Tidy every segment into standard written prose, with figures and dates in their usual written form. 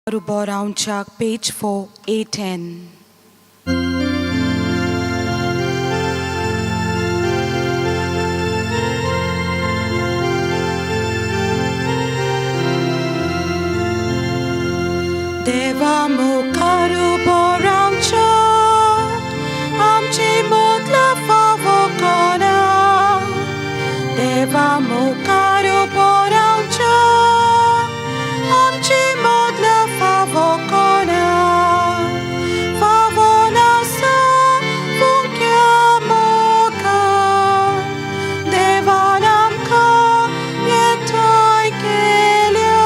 Ruborauncak, page 4, A10. Deva mukaru borauncak, amchi modla favokona. Deva mukaru borauncak, amchi modla favokona. Favona sa funkiamoka, devanamka yetai kelia.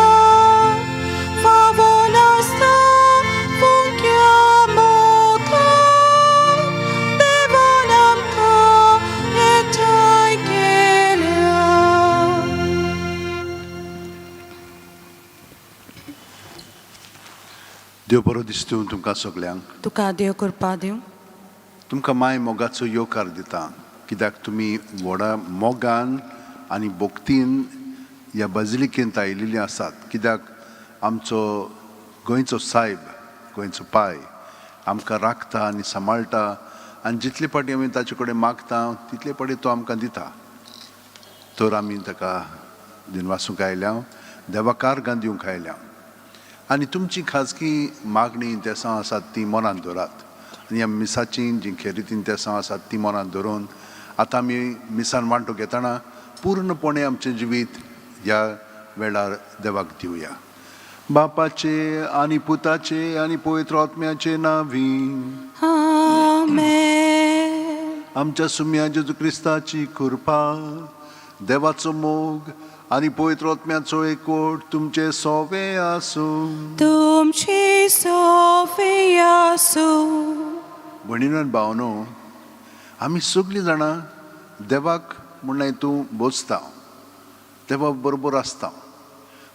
Favona sa funkiamoka, devanamka yetai kelia. देव बरो दिसता तुमकां सगल्यांक. तुका देव कृपा दिवं. तुमकां माय मोगाचो येवकार दिता कित्याक तुमी व्हडा मोगान आनी भोक्तीन ह्या बजिलिकेंत आयिल्लीं आसात. कित्याक आमचो गोंयचो सायब, गोंयचो पाय आमकां राखता आनी सांबाळटा आनी जितले पाटी आमी ताचे कडेन मागता तितले पाटी तो आमकां दिता. तर आमी ताका दिनवासूंक आयल्या, देवाकारगां दिवंक आयल्या. आनी तुमची खाजगी मागणी इंतेसां आसात ती मनांत दवरात. आनी ह्या मिसाची जी खेरीत इंतेसां आसात ती मनांत दवरून आतां आमी मिसान वांटो घेतना पूर्णपणे आमचें जिवीत ह्या वेळार देवाक दिवया. बापाचे आनी पुताचे आनी पवित्र आत्म्याचे नांवी. आमेन. आमच्या सुम्या जेजू क्रिस्ताची कृपा, देवाचो मोग आनी पवित्र आत्म्याचो एकवट तुमचे सोवे आसूं. तुमची सोफी आसूं. भणीनो आनी भावनो, आमी सगळीं जाणां देवाक म्हण हितूं बोजता, देवा बरोबर आसता,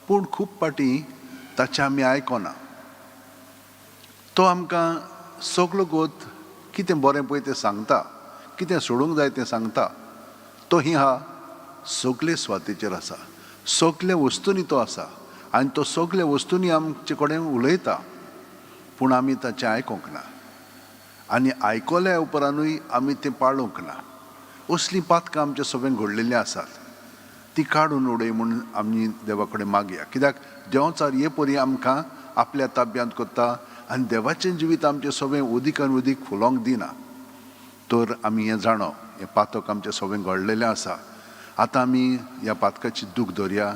पूण खूब पाटी ताचें आमी आयकना. तो आमकां सगळो गोत कितें बरें पळय तें सांगता, कितें सोडूंक जाय तें सांगता. तो ही हा सगळे स्वातेचेर आसा, सगळे वस्तूंनी तो आसा आनी तो सगळे वस्तूंनी आमचे कडेन उलयता, पूण आमी ताचें आयकूंक ना आनी आयकल्या उपरांतूय आमी तें पाळूंक ना. असलीं पातकां आमच्या सगळ्यांक घडलेलीं आसात. ती काडून उडय म्हणून आमी देवा कडेन मागया. कित्याक देंवचार ये परी आमकां आपल्या ताब्यांत करता आनी देवाचें जिवीत आमचें सगळें उदीकान उदीक फुलोवंक दिना. तर आमी हें जाणो, हें पातक आमचें सगळें घडलेलें आसा. आतां आमी ह्या पातकाची दूख धरया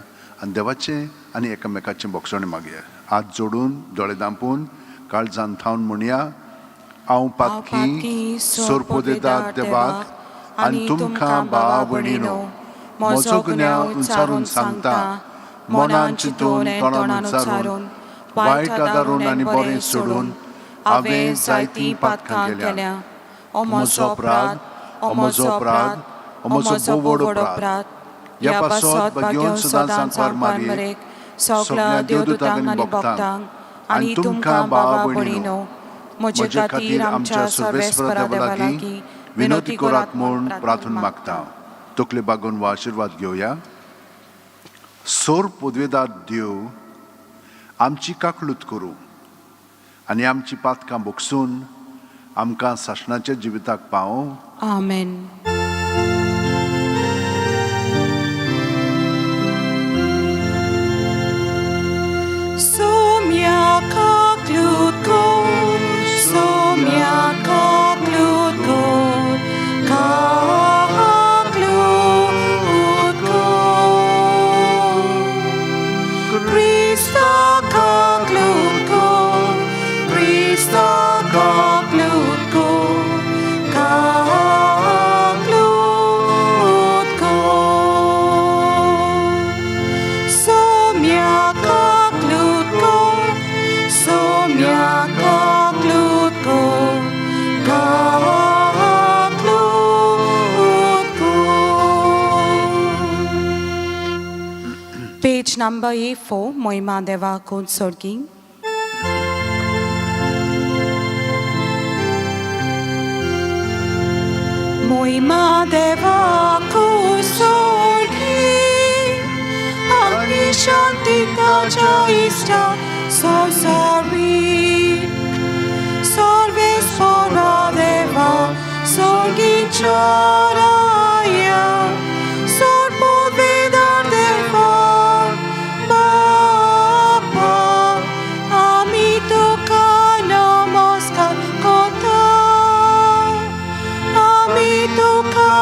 आनी देवाचें आनी एकामेकाचें बोगसणें मागया. हात जोडून, दोळे धांपून, काळजांत थावन म्हणया, हांव पातकी सोरपोदेदार देवाक आनी तुमकां भावा भयणीनो म्हजो गुन्यांव उच्चारून सांगता, मनान चिंतून तोंडान उच्चारून, वायट आदारून आनी बरें सोडून हांवें जायतीं पातकां केल्या. हो म्हजो अपराध, हो म्हजो अपराध, हो म्हजो बोवड अपराध. ह्या पासत घेवन सदांच सांगपार मारयेक सगळ्या देवदूतांक आनी भक्तांक आनी तुमकां भावा भयणीनो म्हजे खातीर आमच्या सर्वेस्परा देवा लागीं विनोती करात म्हूण प्रार्थना मागता. तकले बागोवन हो आशिर्वाद घेवया. सोर पदवेदार देव आमची काकलूत करूं आनी आमची पातकां बोगसून आमकां सासणाच्या जिविताक पावों. आमेन. Somia kaklut kod, somia kaklut kod, kaklut kod. Krista kaklut kod, Krista kaklut kod, kaklut kod. Somia kaklut kod, somia kaklut kod, kaklut kod. Page number A4, Moima Deva Kod Sorgi. Moima Deva Kod Sorgi, Agni Shanti Kaja Ista sorry. Sorvespora Deva, sorgi charaya, sorpovedar Deva, Baba, amito ka namaskar kota, amito ka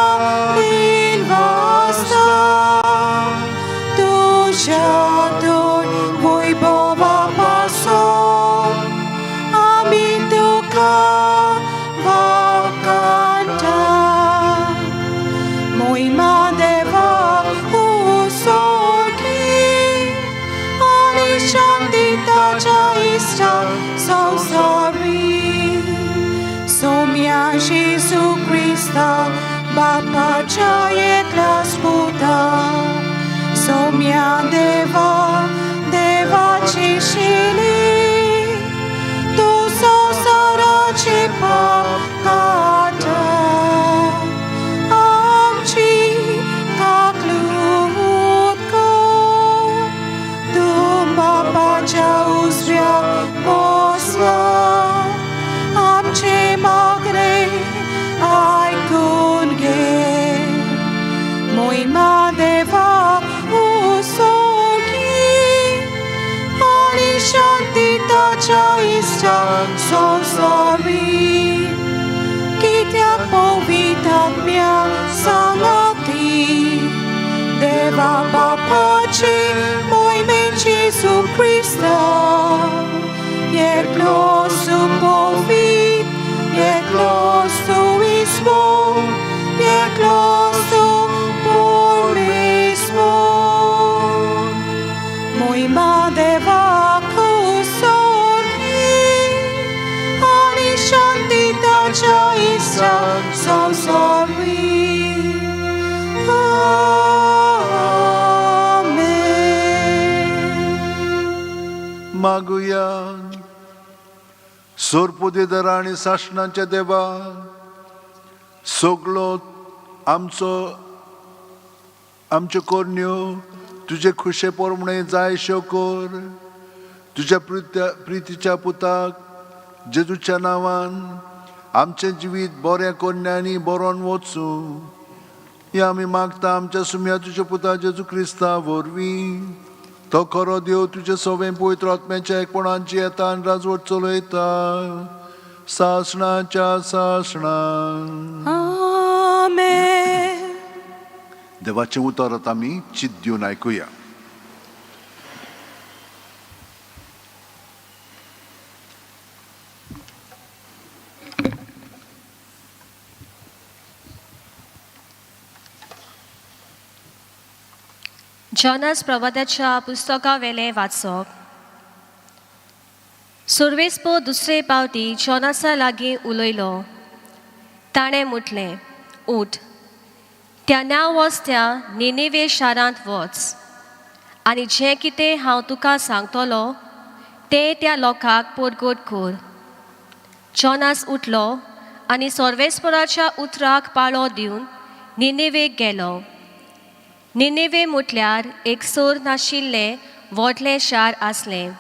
dilvasta, tuja dor voibova paso. So sorry, Somia Jesu Christa, Bapa Jayet Las Buddha, Somia Deva, Deva Chishili, Tu so Sara Chipa Kata, Amchi Kaklutko, Tumba Pachausvia. Amche magre ai kunge moi madeva usogi ali shanti tacha ista so sorry kitya povita mia samati deva bapachi moi men Jesu Christa. Yet close to Covid, yet close to his bone, yet close to Borismo. Moi madeva kusorgi, ani shanti tacha isa, so sorry. Amen. मागूया सोरपोदेदार आणि शासनाच्या देवा सगळो आमच्यो कोरण्यो तुझे खुशे पोरमणे जायशो core तुझ्या प्रितीच्या पुताक जेजूच्या नांवान आमचे जिवीत बऱ्या कोन्यांनी बरोवन वचूं हे आमी मागता आमच्या सुम्या तुझ्या पुता जेजू क्रिस्ता वरवीं तो खरो देव तुझे सवें पवित्र आत्म्याच्या एकपणांची येता आनी राजवट चलयता सासणाच्या सासणा. आमेन. देवाचें उतर आतां आमी चित दिवन आयकुया. जॉनस प्रवाद्याच्या पुस्तका वेले वाचप. सुरवेस्पो दुसरे पावटी जॉनसा लागीं उलयलो. ताणें म्हटलें, उठ, त्या नांव वस्त्या निनेवे शारांत वच आनी जें कितें हांव तुका सांगतलो तें त्या लोकांक परगट कर. जॉनस उठलो आनी सोर्वेस्पराच्या उतराक पाळो दिवन निनेवेक गेलो. निनेवे म्हटल्यार एक सोर नाशिल्लें व्हडलें शार आसलें.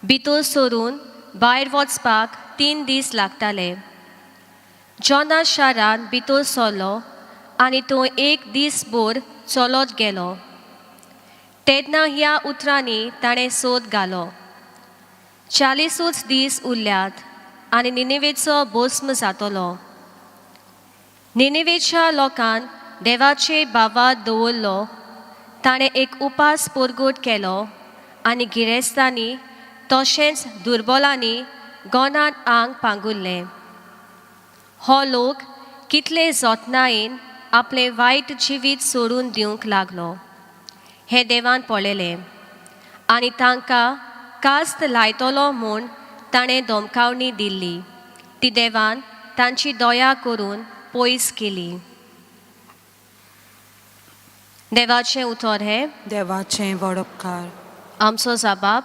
भितर सोरून भायर वचपाक 3 दीस लागताले. जॉनस शारांत भितर सरलो आनी तो 1 दीसभर चलत गेलो. तेन्ना ह्या उतरांनी ताणें सोद घालो. 40 दीस उरल्यात आनी निनेवेचो भस्म जातलो. निनेवेच्या लोकान देवाचे भावात दवरलो. ताणें एक उपास परगट केलो आनी गिरेस्तांनी तशेंच दुर्बलांनी गोंदान आंग पांगुल्लें. हो लोक कितले जतनायेन आपलें वायट जिवीत सोडून दिवंक लागलो हें देवान पळयलें आनी तांकां कास्त लायतलो म्हूण ताणें धमकावणी दिल्ली. ती देवान तांची दया करून पयस केली. देवाचें उतर हें. देवाचें व्हड उपकार. आमचो जबाब.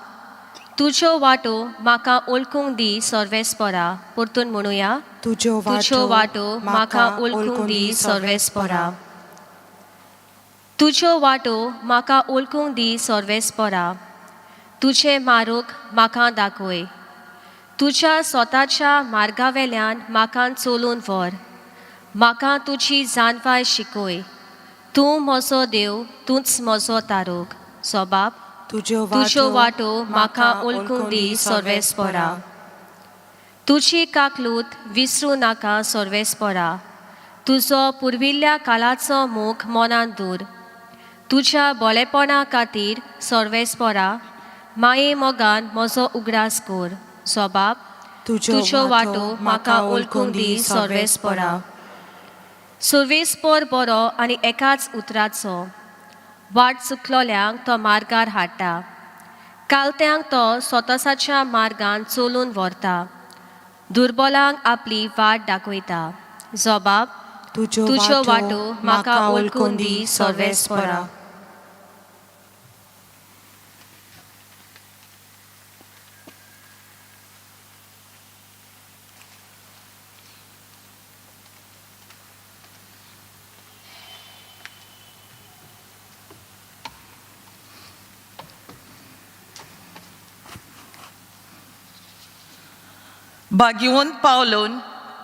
तुजो वाटो म्हाका ओळखूंक दी सर्वेस्परा. परतून म्हणुया, तुजो वाटो म्हाका ओळखूंक दी सर्वेस्परा. तुजो वाटो म्हाका ओळखूंक दी सर्वेस्परा. तुझे मारूक म्हाका दाखय. तुज्या स्वताच्या मार्गावेल्यान म्हाका चलून व्हर. म्हाका तुजी जानवाय शिकय. तूं म्हजो देव, तूंच म्हजो तारूक. सोबाब, तुज्यो वाटो म्हाका ओळखूंक दी सर्वेस्परा. तुजी काकलूत विसरूं नाका सर्वेस्परा. तुजो पुर्विल्ल्या काळाचो मोग मनान दूर. तुज्या बोळेपणा खातीर सर्वेस्परा माये मोगान म्हजो उगडास कोर. सोबाब, तुज्यो वाटो म्हाका ओळखूंक दी सर्वेस्परा. सर्वेस्पर बरो आनी एकाच उतराचो. वाट चुकलोल्यांक तो मार्गार हाडटा. कालत्यांक तो स्वताच्या मार्गान चलून व्हरता. दुर्बलांक आपली वाट दाखयता. जोबाब, तुज्यो वाटो म्हाका ओळखूंक दी सर्वेस्परा. भाग्यवंत पावलोन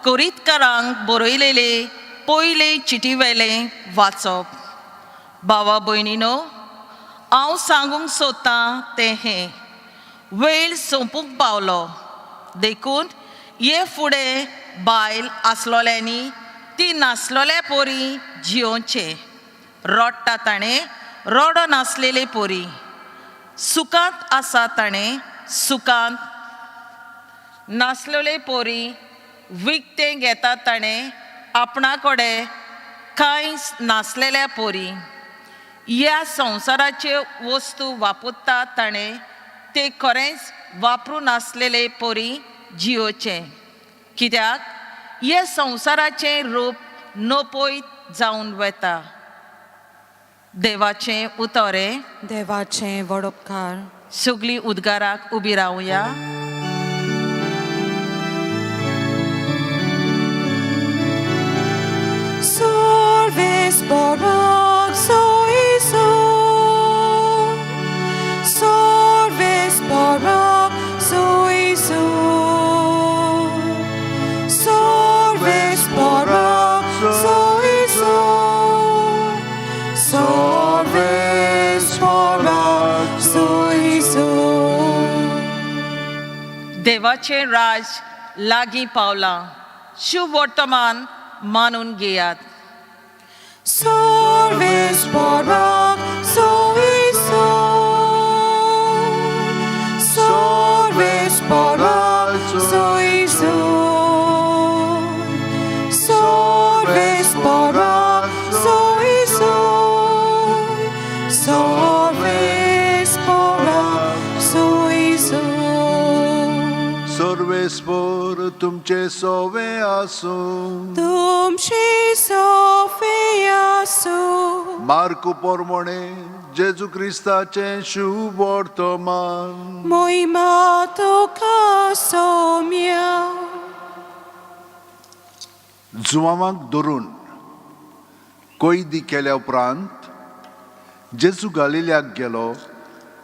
कोरीतकारांक बरयलेले पयले चिटीवेले वाचप. भावा भयणीनो, हांव सांगूंक सोदतां तें हें. वेळ सोंपूंक पावलो. देखून हे फुडें बायल आसलोल्यांनी ती नासलोल्या पोरी जियोचें. रडटा ताणें रडो नासलेले पोरी. सुखांत आसा ताणें सुखांत नासलेले पोरी. विकतें घेता ताणें आपणा कडेन कांयच नासलेल्या पोरी. ह्या संवसाराच्यो वस्तू वापरता ताणें ते खरेंच वापरूं नासलेले पोरी जियोचें. कित्याक हे संवसाराचें रूप नपयत जावन वता. देवाचें उतोरें. देवाचें वडोपकार. सगळीं उद्गाराक उबी रावया. Sorvesporak soisun, sorvesporak soisun, sorvesporak soisun, sorvesporak soisun. देवाचें राज लागीं पावलां. शुभ वर्तमान मानून घेयात. Sorvesporak soisun, sorvesporak soisun, sorvesporak soisun, sorvesporak soisun. सर्वेस्पर तुमचे सोवे आसूं. तुमची सोफियासू. मार्कू पोरमोणे जेजू क्रिस्ताचें शुभ वर्तमान. मोहिमा तुका सौम्या. जुवामाक धरून कैदी केल्या उपरांत जेजू गालिल्याक गेलो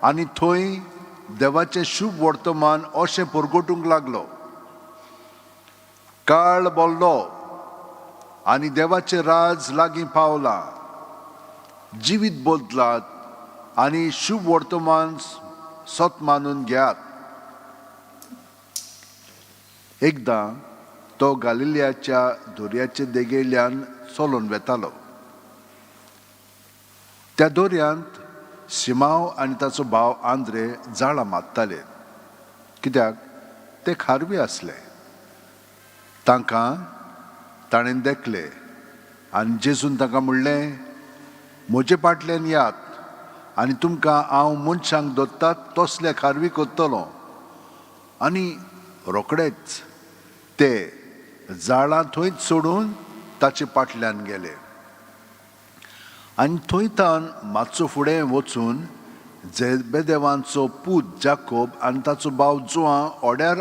आनी थंय देवाचें शुभ वर्तमान अशें परगटूंक लागलो. काळ बोल्लो आनी देवाचें राज लागीं पावलां. जिवीत बदलात आनी शुभ वर्तमान सत मानून घेयात. एकदां तो गालिल्याच्या दोर्याचे देगेल्यान चलोन वेतालो. त्या दोर्यांत शिमाव आनी ताचो भाव आंद्रे जाळां मारताले. कित्याक ते खारवी आसले. तांकां ताणें देखले आनी जेजून तांकां म्हणलें, म्हजे फाटल्यान यात आनी तुमकां हांव मनशांक दोत्तात तसले खारवी कोत्तलो. आनी रोखडेच ते जाळां थंयच सोडून ताचे फाटल्यान गेले. आनी थंयतान मातसो फुडें वचून जेबेदेवांचो पूत जाकोब आनी ताचो भाव जुआं ओड्यार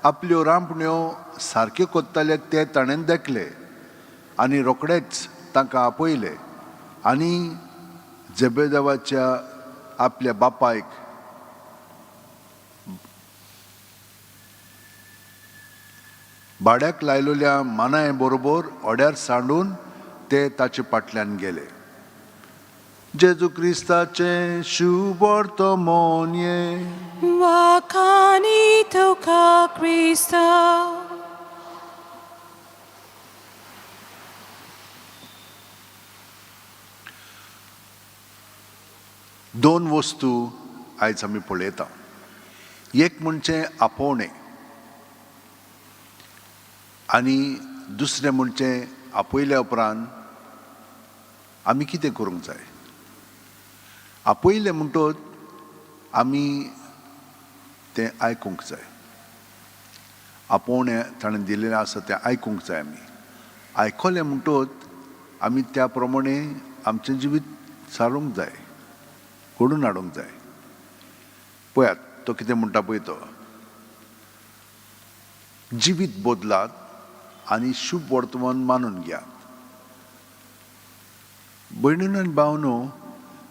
आपल्यो रांपण्यो सारक्यो कोत्ताले ते ताणें देखले आनी रोखडेच तांकां आपयले. आनी जेबेदेवाच्या आपल्या बापायक भाड्याक लायलोल्या मानाय बरोबर ओड्यार सांडून ते ताचे फाटल्यान गेले. जेजू क्रिस्ताचे शुभ वर्तमान ये Wakani tuka Krista. दोन वस्तू आयज आमी पळयता. एक म्हणजे आपोवणे आनी दुसरें म्हणजे आपयल्या उपरांत आमी कितें करूंक जाय. आपयलें म्हणटोच आमी तें आयकूंक जाय. आपोवणें ताणें दिलेलें आसा तें आयकूंक जाय. आमी आयकलें म्हणटोच आमी त्या प्रमाणे आमचें जिवीत सारूंक जाय, घडोवन हाडूंक जाय. पळयात तो कितें म्हणटा पळय तो, जिवीत बदलात आनी शुभ वर्तमान मानून घेयात. भयणीनो आनी भावनो,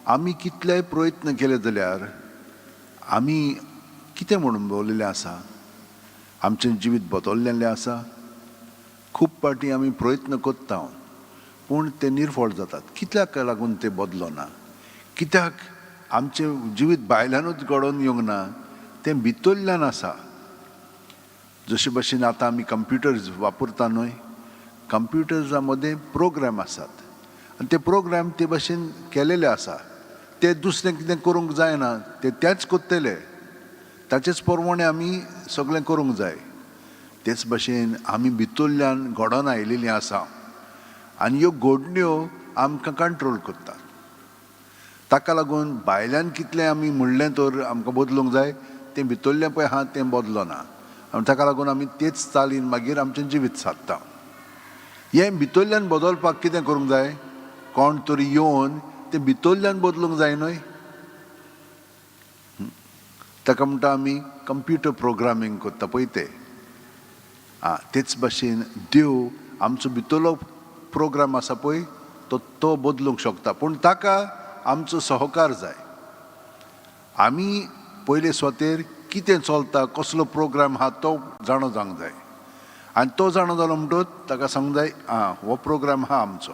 आमी कितलेय प्रयत्न केले जाल्यार आमी कितें म्हणून बोलिल्लें आसा, आमचें जिवीत बदललेलें आसा. खूब फावटी आमी प्रयत्न करता पूण ते निर्फळ जातात. कित्याक लागून ते बदलना? कित्याक आमचें जिवीत भायल्यानूच घडोवन येवंक ना, तें भितरल्यान आसा. जशे भशेन आतां आमी कंप्युटर्स वापरता न्हय, कंप्युटर्सा मदें प्रोग्राम आसात आनी ते प्रोग्राम ते भशेन केलेले आसा. ते दुसरें कितें करूंक जायना, ते तेच करतले. ताचेच प्रमाणे आमी सगळें करूंक जाय. तेच भशेन आमी भितरल्यान घडोवन आयिल्लीं आसा आनी ह्यो घडण्यो आमकां कंट्रोल करतात. ताका लागून भायल्यान कितलें आमी म्हणलें तर आमकां बदलूंक जाय, तें भितरलें पळय आहा तें बदलना. आनी ताका लागून आमी तेच चालीन मागीर आमचें जिवीत सादता. हें भितरल्यान बदलपाक कितें करूंक जाय? कोण तरी येवन तें भितरल्यान बदलूंक जाय न्हय. ताका म्हणटा आमी कंप्युटर प्रोग्रामींग करता पळय तें. तेच भशेन देव आमचो भितरलो प्रोग्राम आसा पळय तो बदलूंक शकता, पूण ताका आमचो सहकार जाय. आमी पयले स्वतेर कितें चलता, कसलो प्रोग्राम आहा तो जाणो जावंक जाय. आनी तो जाणो जालो म्हणटच ताका सांगूंक जाय, हो प्रोग्राम आहा आमचो.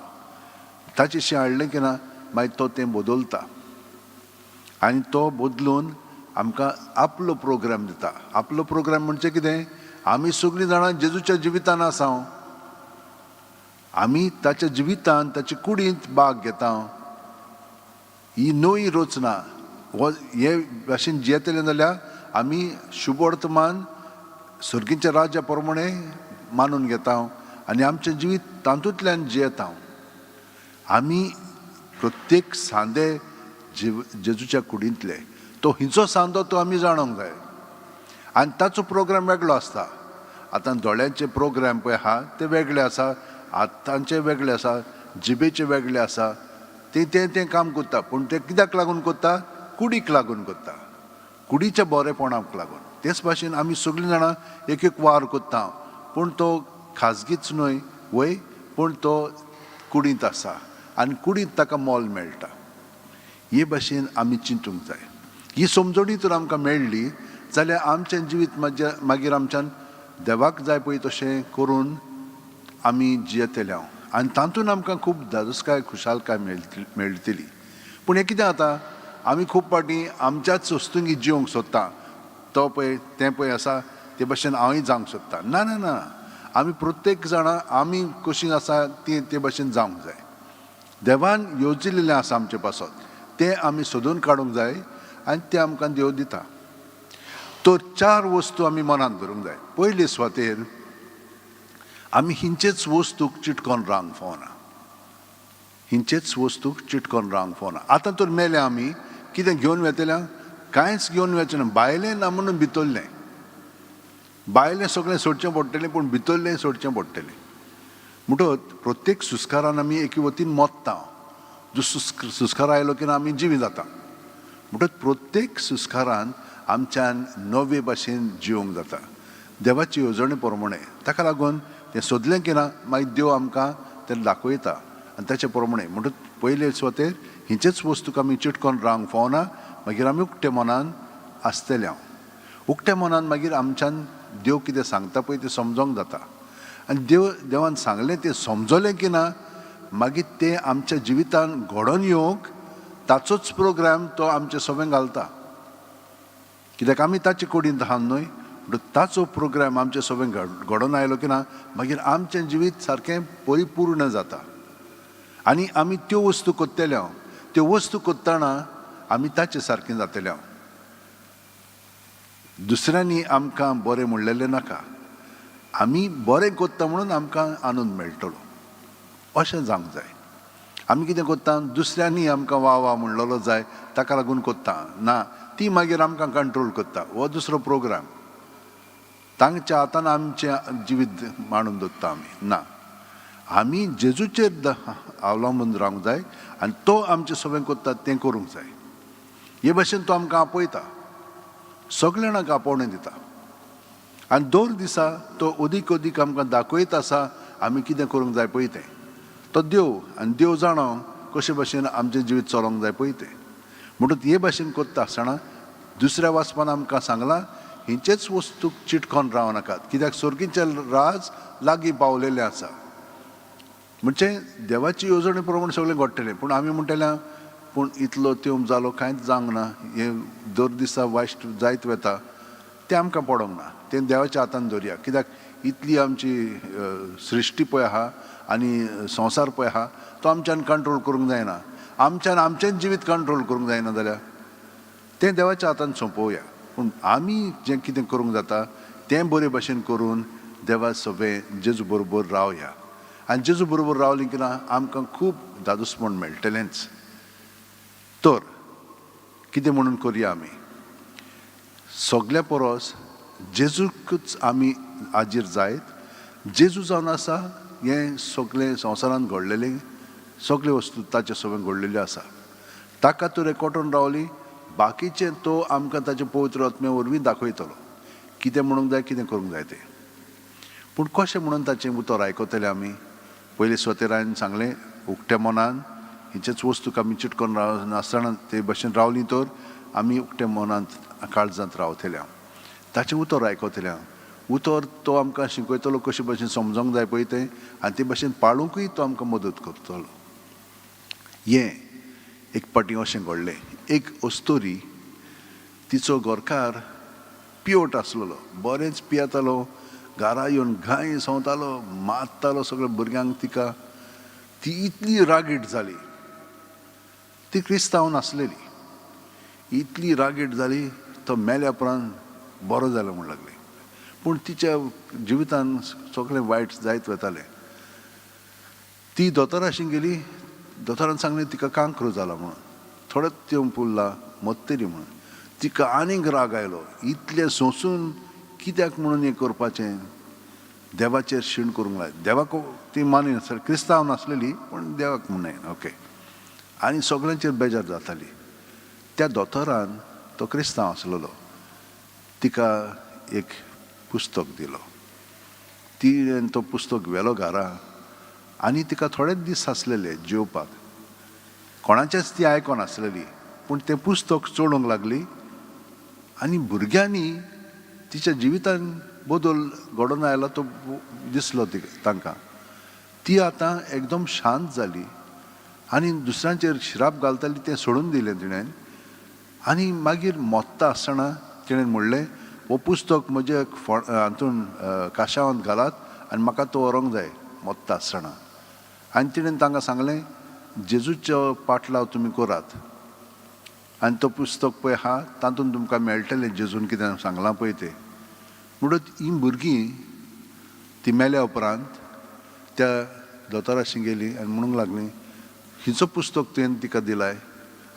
ताचेशी हाडलें की ना, मागीर तो तें बदलता आनी तो बदलून आमकां आपलो प्रोग्राम दिता. आपलो प्रोग्राम म्हणजे कितें? आमी सगळीं जाणां जेजूच्या जिवितान आसा. आमी ताच्या जिवितान ताचे कुडींत भाग घेता. ही नवी रचना. हे भाशेन जियेतलें जाल्यार आमी शुभ वर्तमान सर्गीच्या राज्या प्रमाणे मानून घेता आनी आमचें जिवीत तातूंतल्यान जियेता. आमी प्रत्येक सांदे जेजूच्या कुडींतले तो हिंचो सांदो तो आमी जाणोंक जाय. आनी ताचो प्रोग्राम वेगळो आसता. आतां दोळ्यांचे प्रोग्राम पळय आहा ते वेगळे आसा, हातांचे वेगळे आसा, जिबेचे वेगळे आसा. ते काम करता, पूण ते कित्याक लागून करता? कुडीक लागून करता, कुडीच्या बरेपणाक लागून. तेच भाशेन आमी सगळीं जाणां एक एक वार करता, पूण तो खाजगीच न्हय वय, पूण तो कुडींत आसा आनी कुडींत ताका मोल मेळटा. हे भाशेन आमी चिंतूंक जाय. ही समजणी जर आमकां मेळ्ळी जाल्यार आमचें जिवीत मागीर आमच्यान देवाक जाय पळय तशें करून आमी जियेतले आनी तातूंत आमकां खूब धादोसकाय खुशालकाय मेळटली. पूण हें कितें जाता? आमी खूब फावटी आमच्याच वस्तूंगी जिवंक सोदता. तो पळय तें पळय आसा ते भाशेन हांवूय जावंक सोदता. ना ना ना, आमी प्रत्येक जाणां आमी कशीं आसा ते भाशेन जावंक जाय. देवान येवजिल्लें आसा आमचे पासत, तें आमी सोदून काडूंक जाय आनी तें आमकां देव दिता. तो 4 वस्तू आमी मनांत धरूंक जाय. पयले सुवातेर आमी हिंचेच वस्तूक चिटकोन रावंक फावना. हिंचेच वस्तूक चिटकोन रावंक फावना. आतां तर मेले आमी कितें घेवन वेतल्या? कांयच घेवन वचना. भायलें ना म्हणून भितरलें. भायलें सगळें सोडचें पडटलें, पूण भितरलें सोडचें पडटलें. म्हणटच प्रत्येक सुस्कारान आमी एके वतीन मोत्ता. जो सुस्कार आयलो की ना आमी जिवी जाता. म्हणटच प्रत्येक सुस्कारान आमच्यान नवे भाशेन जिवंक जाता देवाची येवजणे प्रमाणे. ताका लागून तें सोदलें की ना मागीर देव आमकां तें दाखयता आनी ताचे प्रमाणे. म्हणटच पयले सुवातेर हिंचेच वस्तूक आमी चिटकोन रावंक फावना. मागीर आमी उक्त्या मनान आसतले. उक्त्या मनान मागीर आमच्यान देव कितें सांगता पळय तें समजोंक जाता. आनी देवान सांगलें तें समजलें की ना, मागीर तें आमच्या जिवितान घडोवन येवंक ताचोच प्रोग्राम तो आमचे सगळें घालता. कित्याक आमी ताचे कुडींत आहात न्हय, म्हणून ताचो प्रोग्राम आमचे सगळें घडोवन आयलो की ना, मागीर आमचें जिवीत सारकें परिपूर्ण जाता. आनी आमी त्यो वस्तू कोत्तेल्यो, त्यो वस्तू कोत्ताना आमी ताचे सारकें जातले. दुसऱ्यांनी आमकां बरें म्हणलेलें नाका, आमी बरें कोत्ता म्हणून आमकां आनंद मेळटलो, अशें जावंक जाय. आमी कितें कोत्ता, दुसऱ्यांनी आमकां वा वा म्हणलेलो जाय ताका लागून कोत्ता ना, ती मागीर आमकां कंट्रोल कोत्ता. हो दुसरो प्रोग्राम. तांच्या हातान आमचें जिवीत मांडून दवरता आमी ना. आमी जेजूचेर अवलंबून रावंक जाय आनी तो आमचें सगळें कोत्ता तें करूंक जाय. हे भाशेन तो आमकां आपयता, सगळे जाणांक आपोवणें दिता. आनी दर दिसा तो अदीक अदीक आमकां दाखयत आसा आमी कितें करूंक जाय पळय तें. तो देव, आनी देव जाणो कशे भाशेन आमचें जिवीत चलोवंक जाय पळय तें. म्हणून हे भाशेन कोत्ता आसतना दुसऱ्या वाचपान आमकां सांगलां, हिंचेच वस्तूक चिटकोन रावनाकात, कित्याक स्वर्गीचें राज लागीं पावलेलें आसा. म्हणजे देवाची येवजणे प्रमाण सगळें घडटलें. पूण आमी म्हणटलें पूण इतलो त्यो जालो कांयच जावंक ना, हें दर दिसा वायट जायत वता, तें आमकां पडोंक ना. तें देवाच्या हातान दवरया. कित्याक इतली आमची सृश्टी पळय आहा आनी संवसार पळय आहा, तो आमच्यान कंट्रोल करूंक जायना. आमच्यान आमचेंच जिवीत कंट्रोल करूंक जायना जाल्यार तें देवाच्या हातान सोंपोवया. पूण आमी जें कितें करूंक जाता तें बरे भाशेन करून देवा सगळें जेजू बरोबर रावया. आनी जेजू बरोबर रावलीं की ना आमकां खूब दादूसपण मेळटलेंच. तर कितें म्हणून करया आमी, सगल्या परस जेजूकच आमी आजीर जायत. जेजू जावन आसा हें सगळें संवसारांत घडलेलें सगळे वस्तू ताचे सगळें घडलेल्यो आसा. ताका तर एकवटून रावली, बाकीचें तो आमकां ताचे पवित्र आत्मे वरवीं दाखयतलो कितें म्हणूंक जाय, कितें करूंक जाय तें. पूण कशें म्हणून ताचें उतर आयकतले आमी. पयलीं स्वतेरान सांगलें, उक्त्या मनान हिंचेच वस्तूक आमी चिटकोन नासतना ते भाशेन रावलीं तर आमी उक्त्या मनांत काळजांत रावतले. ताचें उतर आयकतले. उतर तो आमकां शिकयतलो कशे भाशेन समजोंक जाय पळय तें, आनी ते भाशेन पाळूंकूय तो आमकां मदत करतलो. हें एक पाटी अशें घडलें. एक अस्तोरी, तिचो घरकार पिवट आसलेलो, बरेंच पियेतालो, घरा येवन घाय सवतालो, मारतालो सगळ्या भुरग्यांक तिका. ती इतली रागीट जाली, ती क्रिस्तांव नासलेली, इतली रागीट जाली तो मेल्या उपरांत बरो जालो म्हण लागली. पूण तिच्या जिवितान सगळें वायट जायत वतालें. ती दोतोराशी गेली, दोतोरान सांगलें तिका कांकरो जाला म्हणून, थोडेंच तेंप उरला मत्तरी म्हणून. तिका आनीक राग आयलो, इतलें सोंसून कित्याक म्हणून हें करपाचें, देवाचेर शीण करूंक लाय. देवाक ती मानिनासली, क्रिस्तांव नासलेली पूण देवाक म्हणून ओके. आनी सगळ्यांचेर बेजार जाताली. त्या दोतोरान, तो क्रिस्तांव आसलेलो, तिका एक पुस्तक दिलो. तिणें तो पुस्तक व्हेलो घरा आनी तिका थोडेच दीस आसलेले जेवपाक. कोणाचेंच ती आयकोन आसलेली, पूण तें पुस्तक चोडूंक लागली. आनी भुरग्यांनी तिच्या जिवितान बदल घडोवन आयला तो दिसलो तांकां. ती आतां एकदम शांत जाली आनी दुसऱ्यांचेर शिराप घालताली तें सोडून दिलें तिणें. आनी मागीर मोत्ता आसतना तिणें म्हणलें, हो पुस्तक म्हज्या हातून काशावांत घालात आनी म्हाका तो व्हरोंक जाय मोत्ता आसतना. आनी तिणें तांकां सांगलें, जेजूचो पाटलाव तुमी करात आनी तो पुस्तक पळय आहा तातूंत तुमकां मेळटलें जेजून कितें सांगलां पळय तें. म्हणून हीं भुरगीं ती मेल्या उपरांत त्या दोतोराशी गेली आनी म्हणूंक लागलीं, हिचो पुस्तक तुवें तिका दिलाय,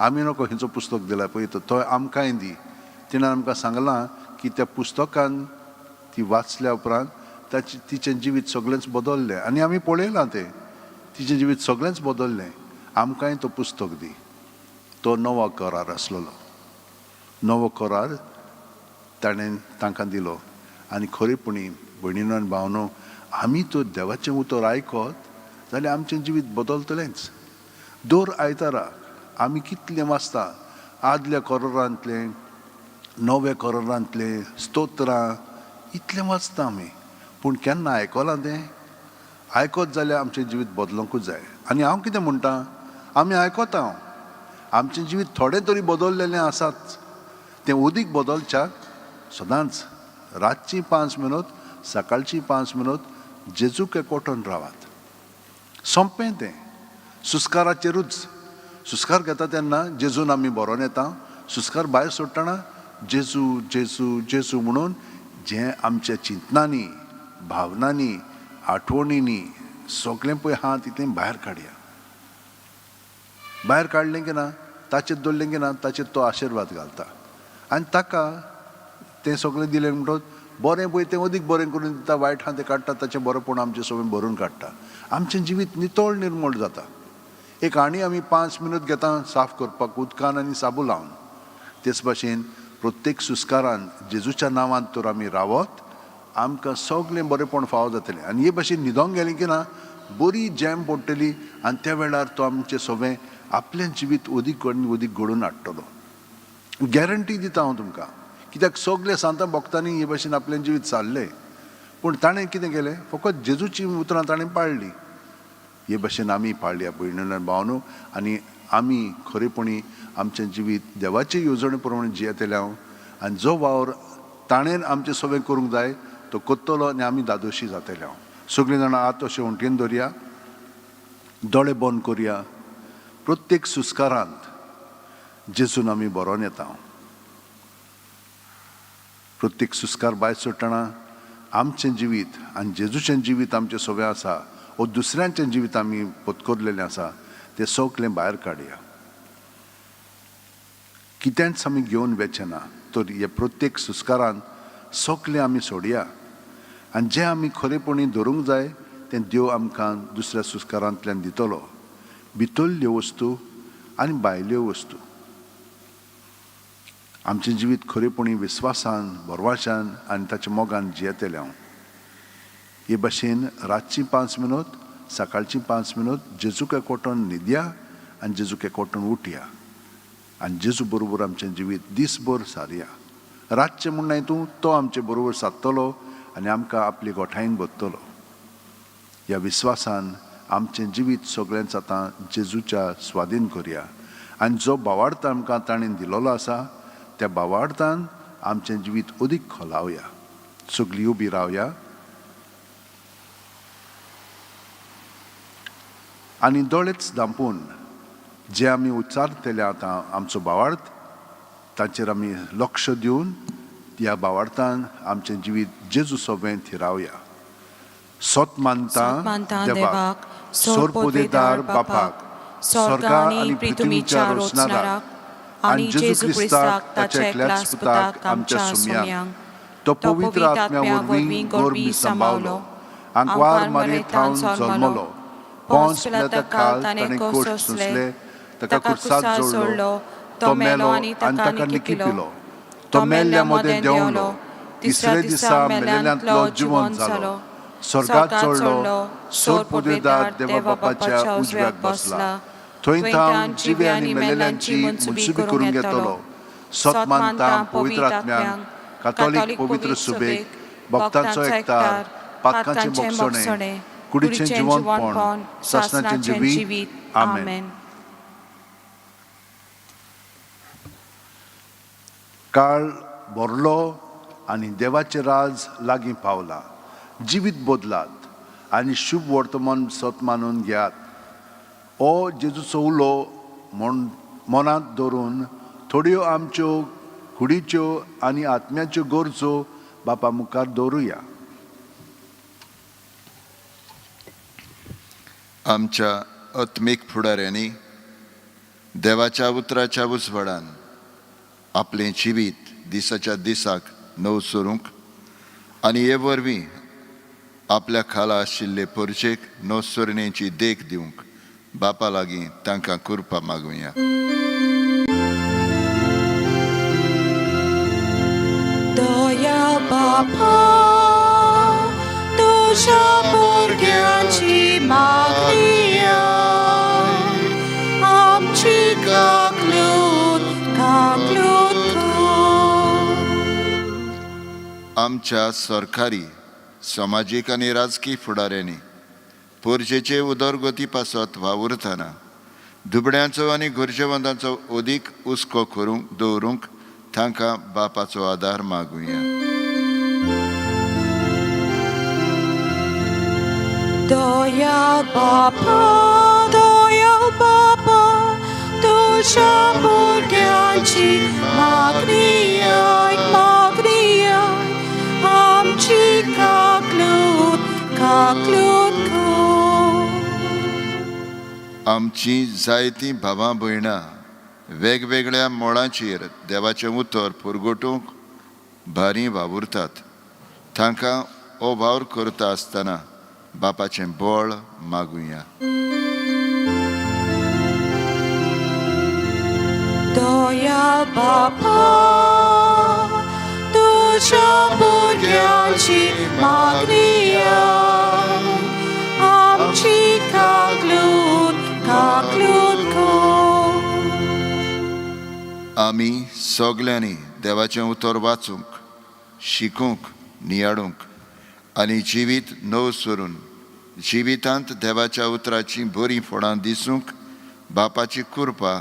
आमी नको हिचो पुस्तक दिलाय पळय तो आमकांय दी. तिणें आमकां सांगलां की त्या पुस्तकान ती वाचल्या उपरांत तिचें जिवीत सगळेंच बदललें. आनी आमी पळयलां तें, तिचें जिवीत सगळेंच बदललें. आमकांय तो पुस्तक दी. तो नवो करार आसलेलो. नवो करार ताणें तांकां दिलो. आनी खरेपणी भयणीनो आनी भावनो, आमी तर देवाचें उतर आयकत जाल्यार आमचें जिवीत बदलतलेंच. दर आयताराक आमी कितलें वाचता, आदल्या करारांतलें, नव्या करारांतलें स्तोत्रां इतलें वाचता आमी, पूण केन्ना आयकलां तें आयकत जाल्यार आमचें जिवीत बदलूंकूच जाय. आनी हांव कितें म्हणटा, आमी आयकता, आमचें जिवीत थोडें तरी बदललेलें आसाच. तें उदीक बदलच्याक सदांच रातची 5 मिनट, सकाळची 5 मिनट जेजूक एकवटून रावात. सोंपें तें. सुस्काराचेरूच. सुस्कार घेता तेन्ना जेजून आमी बरोवन येता. सुस्कार भायर सोडटना जेजू जेजू जेजू म्हणून जें आमच्या चिंतनांनी, भावनांनी, आठवणींनी सगळें पळय आहा तितलें भायर काडया. भायर काडलें की ना, ताचेर दवरलें की ना, ताचेर तो आशिर्वाद घालता. आनी ताका तें सगळें दिलें म्हणटच बरें पळय तें अदीक बरें करून दिता, वायट आहा तें काडटा, ताचें बरेंपण आमचें सगळें भरून काडटा. आमचें जिवीत नितळ निर्मळ जाता. एक आनी आमी 5 मिनट घेता साफ करपाक उदकान आनी साबू लावन. तेच भाशेन प्रत्येक सुस्कारान जेजूच्या नांवान तर आमी रावत, आमकां सगळें बरेंपण फावो जातलें. आनी हे भाशेन न्हिदोंक गेलें की ना, बरी जॅम पडटली आनी त्या वेळार तो आमचें सगळें आपलें जिवीत अदीक आनी अदीक घडोवन हाडटलो. गॅरंटी दिता हांव तुमकां. कित्याक सगळे सांता भक्तांनी हे भाशेन आपलें जिवीत चाललें. पूण ताणें कितें केलें, फकत जेजूची उतरां ताणें पाळ्ळीं. हे भाशेन आमी पाळया भयणीं आनी भावनो. आनी आमी खरेपणी आमचें जिवीत देवाचे येवजणे प्रमाणे जियेतले हांव. आनी जो वावर ताणें आमचें सगळें करूंक जाय तो कोत्तलो आनी आमी दादोशी जातले हांव. सगळीं जाणां आत अशें वणटीन दवरया, दोळे बंद करया. प्रत्येक सुस्कारांत जेजून आमी बरोवन येता. प्रत्येक सुस्कार भायर सोडटना आमचें जिवीत आनी जेजूचें जिवीत आमचें सगळें आसा, वो दुसऱ्यांचें जिवीत आमी पत्करलेलें आसा, तें सगळें भायर काडया. कितेंच आमी घेवन वचचें ना, तर हे प्रत्येक सुस्कारान सगळें आमी सोडया. आनी जें आमी खरेपणी धरूंक जाय तें देव आमकां दुसऱ्या सुस्कारांतल्यान दितलो. भितरल्यो वस्तू आनी भायल्यो वस्तू. आमचें जिवीत खरेपणी विस्वासान, भरवशान आनी ताच्या मोगान जियेतलें हांव. हे भाशेन रातची 5 मिनट, सकाळची 5 मिनट जेजूक एकवटून न्हिदया आनी जेजूक एकवटून उठया. आनी जेजू बरोबर आमचें जिवीत दिसभर सारया. रातचें म्हण हितून तो आमचे बरोबर सादतलो आनी आमकां आपली गोठायेन बसतलो. ह्या विस्वासान आमचें जिवीत सगळेंच आतां जेजूच्या स्वाधीन करया. आनी जो भावार्थ आमकां ताणें दिलोलो आसा त्या भावार्थान आमचें जिवीत अदीक खोलावया. सगळीं उबी रावया. आनी दोळेच धांपून जे आमी उच्चारतले आतां आमचो भावार्थ, ताचेर आमी लक्ष दिवन ह्या भावार्थान आमचें जिवीत जेजू सोबें थिरावया. सोत मानता देवाक, सोरपोदेदार बापाक, स्वर्गा आनी पृथ्वीच्या रोचणाराक, आनी जेजू क्रिस्ताक ताच्या एकल्याच पुताक आमच्या सुम्यांक, तो पवित्र आत्म्या वरवीं गोरबी सांबावलो, आंकवार मारयेंत जल्मलो, पोंस पिलाता काळ ताणें कोश्ट सोंसले, ताका क्रुसार जोडलो, तो मेलो आनी ताका निकिपिलो, तो मेल्ल्या मदें देंवलो, तिसऱ्या दिसा मेल्ल्यांतलो जिवंत जालो, स्वर्गांत चडलो, सोरपोदेदार देवा बापाच्या उजव्याक बसला, थंय तां जिवे आनी मेल्ल्यांची मनसुबी करूंक येतलो. सोत मानता पवित्र आत्म्यांक, कातोलीक पवित्र सुबेक, भक्तांचो एकठार, पातकांचें मोगसणें, कुडीचें जिवंतपण, सासणाचें जिवीत. आमेन. काळ भरलो आनी देवाचें राज लागीं पावलां. जिवीत बदलात आनी शुभ वर्तमान सत मानून घेयात. हो जेजूचो उलो मनांत दवरून थोड्यो आमच्यो कुडीच्यो आनी आत्म्याच्यो गरजो बापा मुखार दवरुया. आमच्या आत्मीक फुडाऱ्यांनी देवाच्या उतराच्या उजवाडान आपलें जिवीत दिसाच्या दिसाक नव सोरूंक आनी हे वरवीं आपल्या खाला आशिल्ले परजेक नव सोरण्याची देख दिवंक बापा लागीं तांकां कृपा मागुया. दया बापा, तुझ्या भुरग्यांची मागणी आमची काकलूत आमच्या सरकारी, सामाजीक आनी राजकीय फुडाऱ्यांनी पोरचेचे उदरगती पासत वावुरतना दुबड्यांचो आनी गरजेवंतांचो ओदीक हुस्को करूंक दवरूंक तांकां बापाचो आदार मागुया. Dojal Baba, dusza burgianci, magniaj, amci kaklutko. आमची जायतीं भावां भयणां वेगवेगळ्या मोळांचेर देवाचें उतर पुरगोटूंक भारी वावुरतात. तांकां हो वावर करता आसतना बापाचें बळ मागुया. Dojal Baba, dusza burgianci, magniaj, amci kaklutko. आमी सगल्यांनी देवाचें उतर वाचूंक शिकूंक नियाडूंक आनी जिवीत नव सरून जिवितांत देवाच्या उतराची बरी फळां दिसूंक बापाची कृपा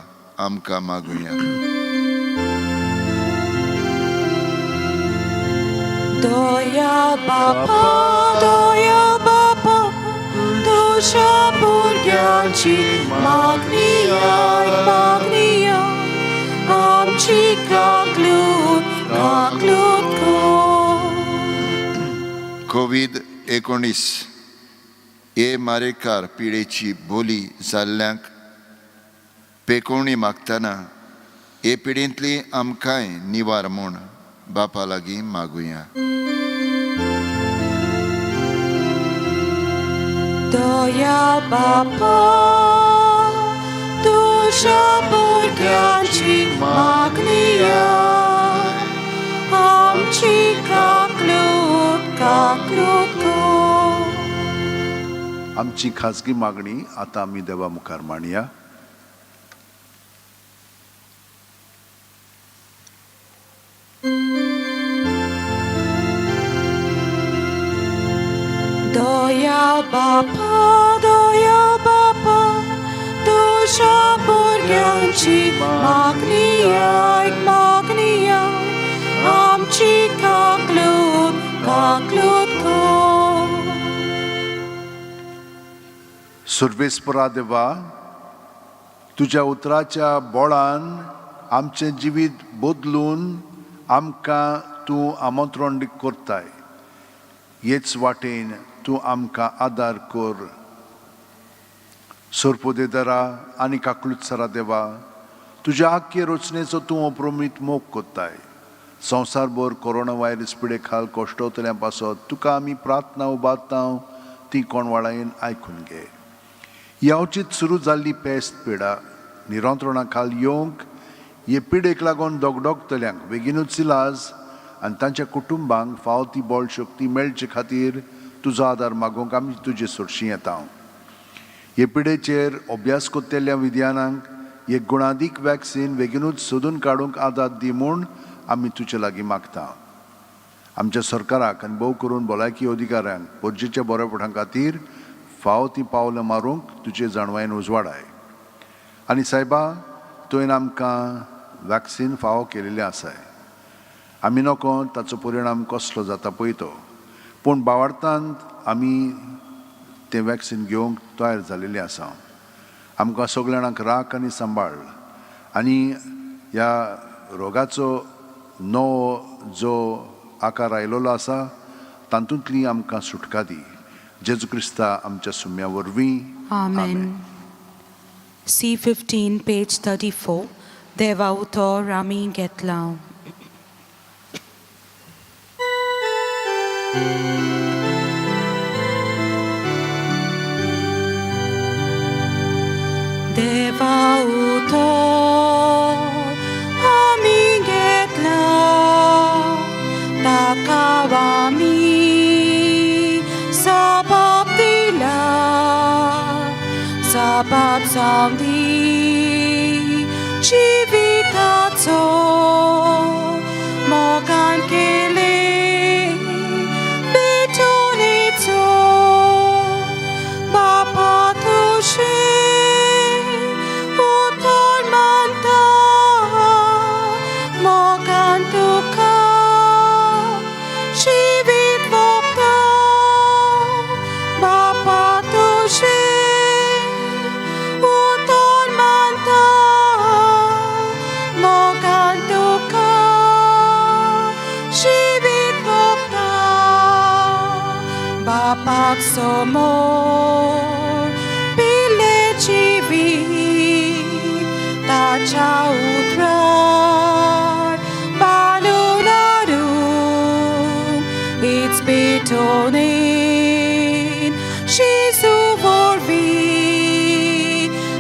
आमकां मागुया. Dojal Baba, dusza burgianci, magniaj, amci kaklutko. COVID-19 हे मारेकार पिडेची बोली जाल्ल्यांक पेकोवणी मागतना हे पिडेंतली आमकांय निवार म्हूण बापा लागीं मागुया. Dojal Baba, dusza burgianci, magniaj, amci kaklutko. आमची खाजगी मागणी आता आम्ही देवा मुखार मांडया. Dojal Baba, dusza burgianci, magniaj, amci kaklutko. सर्वेस्परा देवा, तुझ्या उतराच्या बोळान आमचें जिवीत बदलून आमकां तूं आमंत्रण करताय. हेच वाटेन तूं आमकां आदार कर. सोरपोदेदारा आनी काकलुत्सरा देवा, तुज्या आख्खे रचनेचो तूं अप्रमीत मोग कोत्ताय. संवसारभर कोरोना व्हायरस पिडे खाल कश्टवतल्यां पासत तुका आमी प्रार्थना उबारता ती कोणवाडायेन आयकून घे. यावचीत सुरू जाल्ली पेस्त पिडा निरंत्रणा खाल येवंक हे पिडेक लागून दोगदोगतल्यांक बेगीनूच इलाज आनी तांच्या कुटुंबांक फावो ती बळ शक्ती मेळचे खातीर तुजो आदार मागूंक आमी तुजे सुरशीं येता. हे पिडेचेर अभ्यास कोत्तेल्या विद्यानांक एक गुणादीक वॅक्सीन बेगीनूच सोदून काडूंक आदार दी म्हूण आमी तुजे लागीं मागता. आमच्या सरकाराक आनी भोव करून भलायकी अधिकाऱ्यांक पोरजेच्या बरेपणा खातीर फावो ती पावलां मारूंक तुजे जाणवायेन उजवाडाय. आनी सायबा, तुवें आमकां वॅक्सीन फावो केलेलें आसाय. आमी नोको ताचो परिणाम कसलो जाता पळयतो, पूण भावार्थांत आमी तें वॅक्सीन घेवंक तयार जालेलीं आसा. आमकां सगळ्यांक राख आनी सांबाळ आनी ह्या रोगाचो नवो जो आकार आयिल्लो आसा तातूंतली आमकां सुटका दी. जेजू क्रिस्ता आमच्या सुम्या वरवीं. Amen. C15, page 34. Deva utor आमी घेतला. Deva utor आमी घेतला, ताका आमी sabab dila, sabab zamdi, jivitazo, mogan kele, betonito, समोर पिलेची वीट ताच्या उतरार बांदून हाडून its पेटोवनीन शिजू वरवीं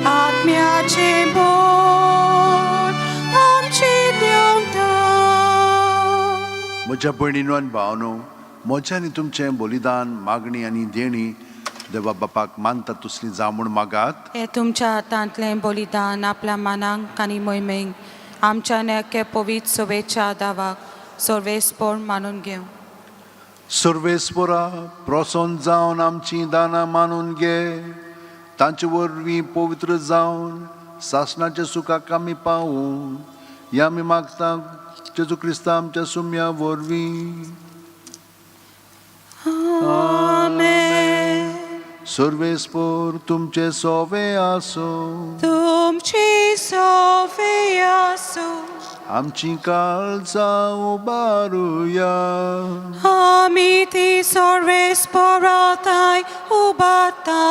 आत्म्याचें बोट आमची देंवता. म्हज्या भयणीनो आनी भावनो, म्हजें आनी तुमचें बलिदान मागणी आनी देणी देवा बापाक मानता तसली जावं म्हूण मागात. हे तुमच्या हातांतलें बलिदान आपल्या मानांक आनी मोहिमेक आमच्या नेके पवित्र सवेच्या दावाक सर्वेस्पर मानून घेवं. सर्वेस्परा प्रसन्न जावन आमची दानां मानून घे. तांचे वरवीं पवित्र जावन सासणाच्या सुखाक आमी पावूं हें आमी मागता जेजू क्रिस्ता आमच्या सुम्या वरवीं. आमेन. सर्वेस्पर तुमचे सोवे आसूं. तुमची सोवे आसूं. आमची काळजां उबारुया. आमी ती सर्वेस्पराताय उबारता.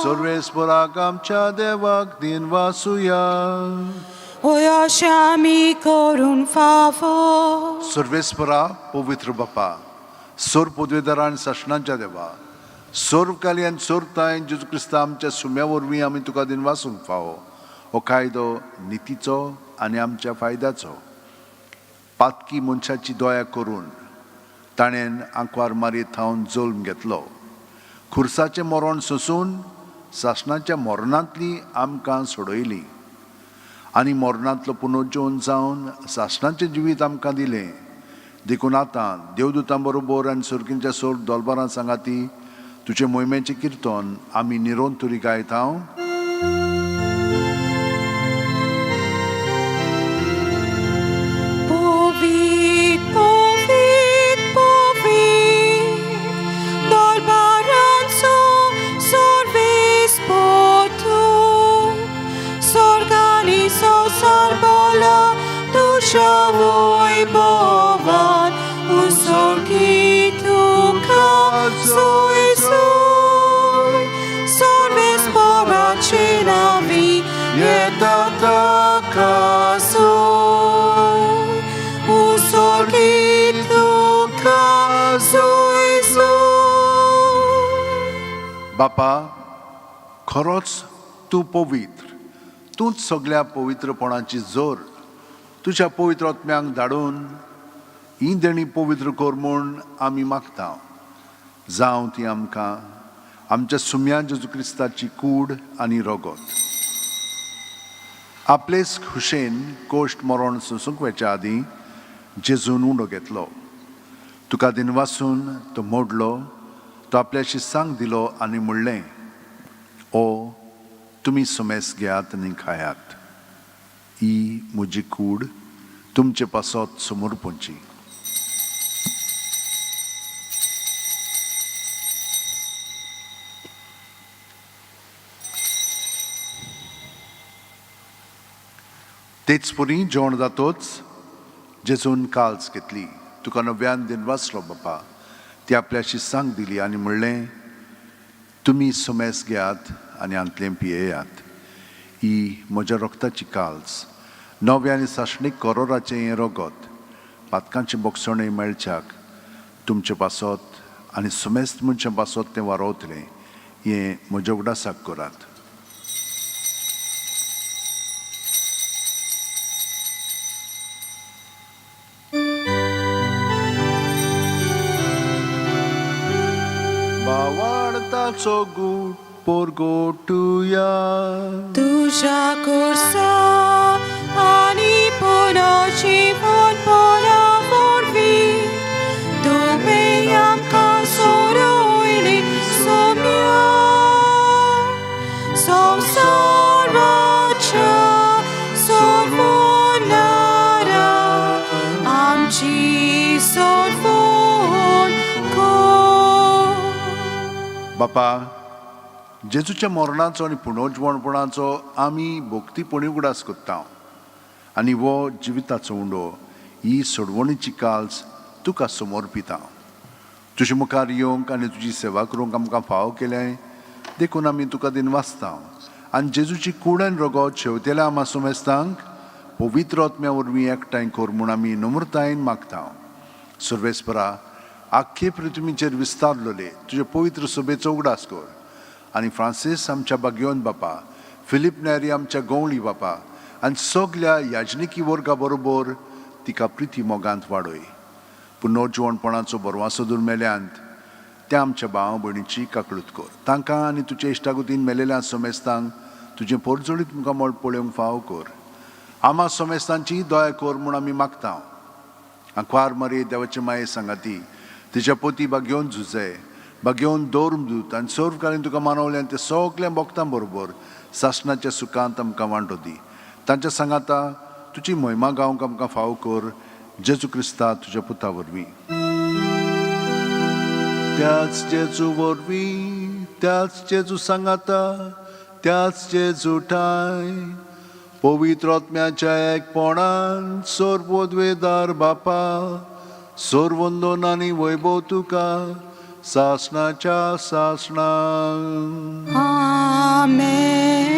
सर्वेस्पराक आमच्या देवाक दिन वासुया. अशें आमी करून फावो. सर्वेस्परा पवित्र बापा, सोर पदवेदार आनी सासणाच्या देवा, सोर्वकाली आनी सोरताय जेजू क्रिस्ता आमच्या सुम्या वरवीं आमी तुका दिन वासूंक फावो. हो कायदो नितीचो आनी आमच्या फायद्याचो. पातकी मनशाची दया करून ताणें आंकवार मारीत थावन जल्म घेतलो. खुर्साचें मरण सोंसून सासणाच्या मरणांतली आमकां सोडयली आनी मरणांतलो पुनर्जीवन जावन सासणाचें जिवीत आमकां दिलें. देखून आतां देवदूतां बरोबर आनी सर्गींच्या सोर दोलबारां सांगाती तुजे मोहिमेचें किर्तन आमी निरोंतुरी गायता. Shawoi bovan usolki tuka soi soi sorves poracinavi yetataka soi usolki tuka soi soi. बापा, खरोच तूं पवित्र. तूंच सगळ्या पवित्रपणाची जोर तुज्या पवित्र आत्म्यांक धाडून ही देणी पवित्र कर म्हूण आमी मागता. जावं ती आमकां आमच्या सुम्या जेजू क्रिस्ताची कूड आनी रगत. आपलेच खुशेन कोश्ट मरण सोंसूंक वच्या आदीं जेजून उंडो घेतलो. तुका दिन वासून तो मोडलो. तो आपल्या शिस्सांक दिलो आनी म्हणलें, ओ तुमी सुमेस घेयात आनी खायात. ही म्हजी कूड तुमचे पासत समोर पोंची. तेच परी जेवण जातोच जेजून काल्स घेतली. तुका नव्यान दिन वाचलो बापा. ती आपल्या शिस्सांक दिली आनी म्हणलें, तुमी सुमेस घेयात आनी हांतलें पियेयात. ही म्हज्या रक्ताची काल्स, नवे आनी सासणीक करोराचें हें रगत पातकांचें बोगसणें मेळच्याक तुमचे पासत आनी सुमेस्त मनशां पासत तें वारोवतलें. हें म्हज्या उगडासाक करात. बावार्ताचो गूट पोरगोटुया. तुझ्या कुर्सा आनी पुनर्जीवन पोना वरवीं तुवें आमकां सोडयली सोम्या संवसाराच्या सोडवणारा आमची सोडवण कर. बापा, जेजूच्या मरणाचो आनी पुनर्जीवणपणाचो आमी भोक्तीपणी उगडास करता आनी वो जिविताचो उंडो ही सोडवणीची काल्स तुका समर्पिता. तुजे मुखार येवंक आनी तुजी सेवा करूंक आमकां फाव केलें देखून आमी तुका दिन वाचता आनी जेजूची कूड आनी रगत शेवतेल्या आमा सुमेस्तांक पवित्र आत्म्या वरवीं एकठांय कर म्हूण आमी नम्रतायेन मागता सर्वेस्परा आख्खे पृथ्वीचेर विस्तारलोले तुजे पवित्र सभेचो उगडास कर आनी फ्रांसीस आमच्या बागयोन बापा फिलीप नेरी आमच्या गवळी बापा आनी सगल्या याजनिकी वर्गा बरोबर तिका प्रिती मोगांत वाडय पुनर्जीवणपणाचो बरवासो दूर मेल्यांत त्या आमच्या भाव भयणीची काकळूत कर तांकां आनी तुजे इश्टागतीन मेलेल्या सोमेस्तांक तुजें परजोळीत मुखार मोळ पळोवंक फाव कर आमा सोमेस्तांची दया कर म्हूण आमी मागता आंकवार मरे देवाचे माये सांगाती तिच्या पोती बागेवन झुजे बागेवन दौरमदूत आनी सर्व कालीन तुका मानवले ते सगल्या भक्तां बरोबर सासणाच्या सुखांत आमकां वांटो दी तांच्या सांगाता तुजी महिमा गावंक आमकां फाव कर जेजू क्रिस्ता तुज्या पुता वरवीं त्याच जेजू वरवीं त्याच जेजू सांगाता त्याच जेजू ठाय पवित्र आत्म्याच्या एकपणान सर्वोद्वेदार बापा सर्वंदोन आनी वैभव तुका सासणाच्या सासणा आमेन.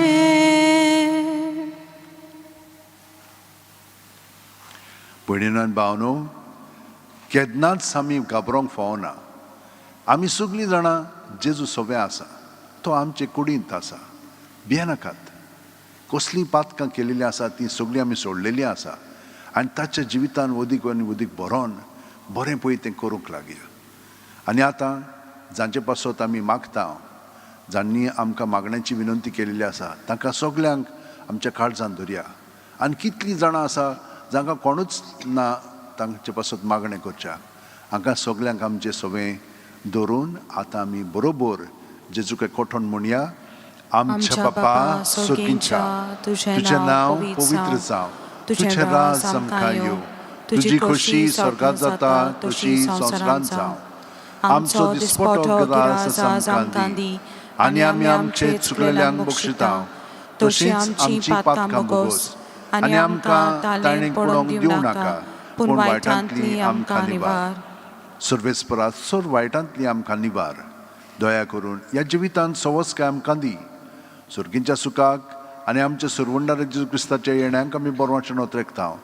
भयणीनो आनी भावनो केन्नाच आमी घाबरोंक फावना आमी सगळीं जाणां जेजू सोबे आसा तो आमचे कुडींत आसा भियेनाकात कसलीं पातकां केलेलीं आसा तीं सगळीं आमी सोडलेलीं आसा आनी ताच्या जिवितान वदीक आनी वदीक बरोवन बरें पळय तें करूंक लागया आनी आतां जांचे पासत आमी मागता जांणी आमकां मागण्याची विनंती केलेली आसा तांकां सगल्यांक आमच्या काळजांत धरया आनी कितलीं जाणां आसा जांकां कोणूच ना तांचे पासत मागणें करच्या हांकां सगल्यांक आमचें सवें धरून आतां आमी बरोबर जेजूक एकवठोन म्हणया आमच्या बापा सर्गींच्या तुजें नांव पवित्र जावं तुजें राज आमकां येवं तुजी खोशी स्वर्गांत जाता तशी संवसारांत जावं आमचो दिसपटो गिरास आज आमकां दी आनी आमी आमचे चुकलेल्यांक बक्षिता तशींच आमची पातकां बोगोस आनी आमकां ताळणेक पडोवंक दिवं नाका पूण वायटांतली आमकां निवार सर्वेस्परा सर वायटांतली आमकां निवार दया करून ह्या जिवितांत सवस्काय आमकां दी सुर्गींच्या सुखाक आनी आमच्या सुरवंडार जेजू क्रिस्ताच्या येण्याक आमी बरोवचें नोतरेकता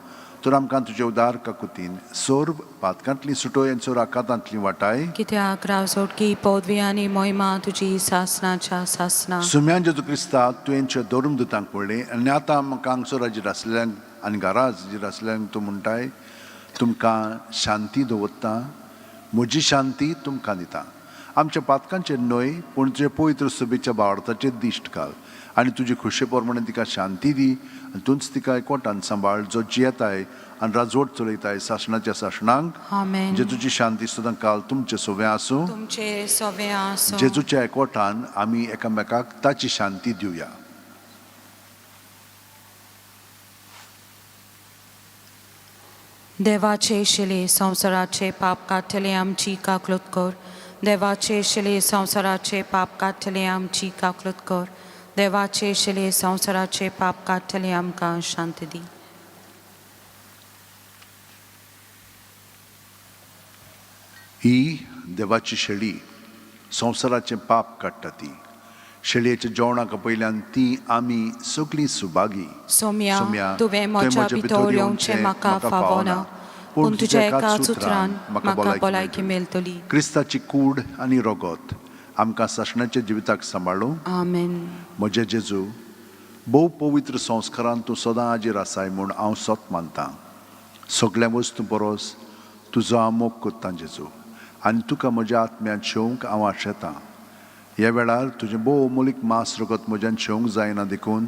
तर आमकां तुजे उदार काकुतीन सोर पातकांतली सुटोय आनी सोर आकांतांतली वाटाय कित्याक राव सोडकी पदवी आनी मोहिमा तुजी सासणाच्या सासणा सुम्यान जेजू क्रिस्ता तुवेंच्या दोरून दुतांक पडले आनी आतां म्हाका हांगसर हाजीर आसलेल्यांक आनी घरा हाजीर आसलेल्यांक तूं म्हणटाय तुमकां शांती दवरता म्हजी शांती तुमकां दिता आमच्या पातकांचेर न्हय पूण तुजे पवित्र सभेच्या भावार्थाचेर दिश्ट घाल आनी तुजी खुशे प्रमाणे तिका शांती दी आनी तूंच तिका एकवटान सांबाळ जो जियेताय आनी राजवट चलयताय सासणाच्या सासणांक आमेन. जेजूची शांती सदां काल तुमचे सोबे आसूं तुमचे सवें आसूं जेजूच्या एकवटान आमी एकामेकाक ताची शांती दिवया देवाचे शिले संवसाराचे पाप काडटले आमची काकलूत कर देवाचे शिले संवसाराचे पाप काडटले आमची काकलूत कर देवाचे शिले संवसाराचे पाप काडटले आमकां शांती दी ही देवाची शेळी संवसाराचें पाप काडटा ती शेळयेच्या जेवणाक पयल्यान ती आमी सगळीं सुभागी सोम्या तुवें म्हज्या भितर येवचें म्हाका फावना पूण तुज्या एका उतरान म्हाका भलायकी मेळटली क्रिस्ताची कूड आनी रगत आमकां सासणाच्या जिविताक सांबाळूं आमेन म्हजे जेजू भोव पवित्र संस्कारांत तूं सदां हाजीर आसाय म्हूण हांव सोत मानतां सगळ्या वस्तू परस तुजो हांव मोग कोत्तां जेजू आनी तुका म्हज्या आत्म्यान शेवंक हांव आशेतां ह्या वेळार तुजें भोव अमोलीक मास रगत म्हज्यान शेवंक जायना देखून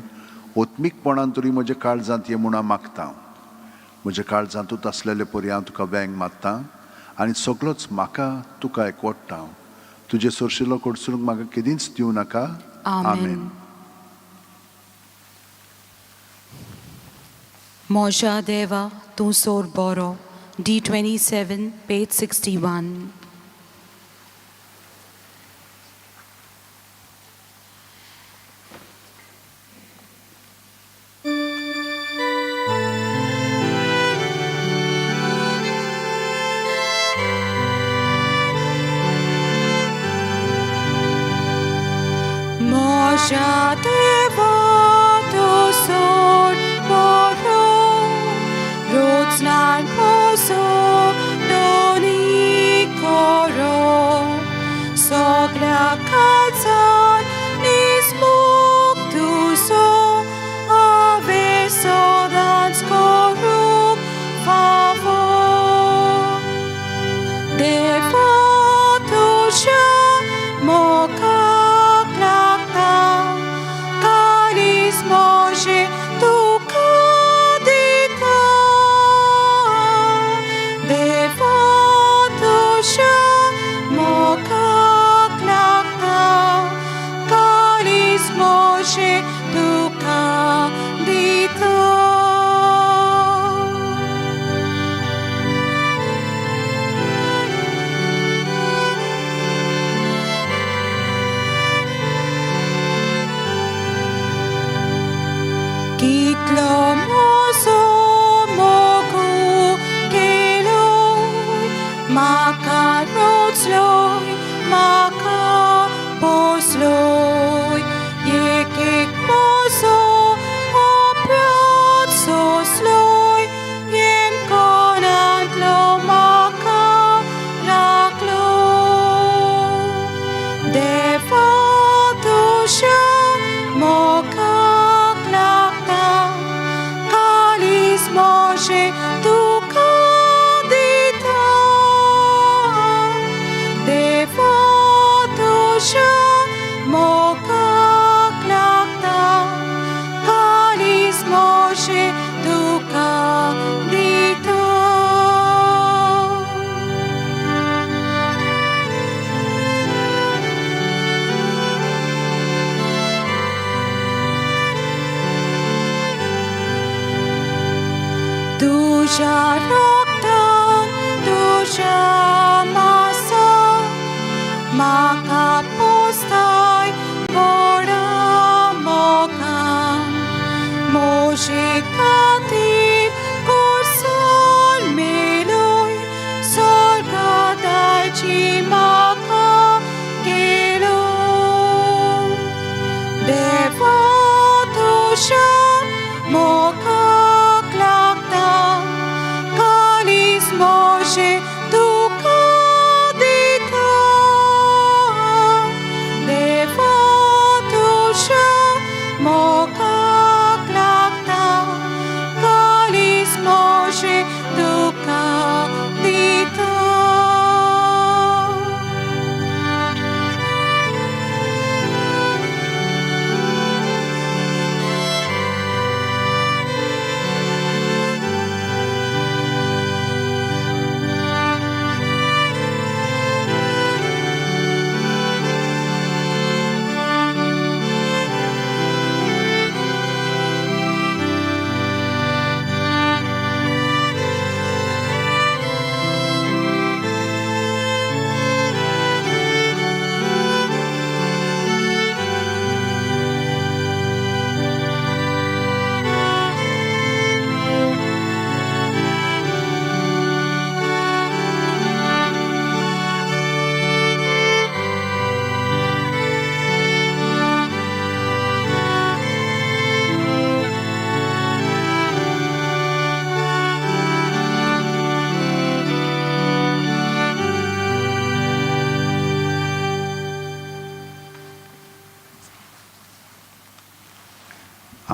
ओत्मीकपणान तरी म्हज्या काळजांत ये म्हूण हांव मागतां म्हज्या काळजांतूच आसलेले परी हांव तुका वेंग मागतां आनी सगळोच म्हाका तुका एकवटता तुजे सोरशिल्लो कडसरूंक म्हाका केदींच दिवं नाका आमेन म्हज्या देवा तूं सोर बरो D27 page 61 O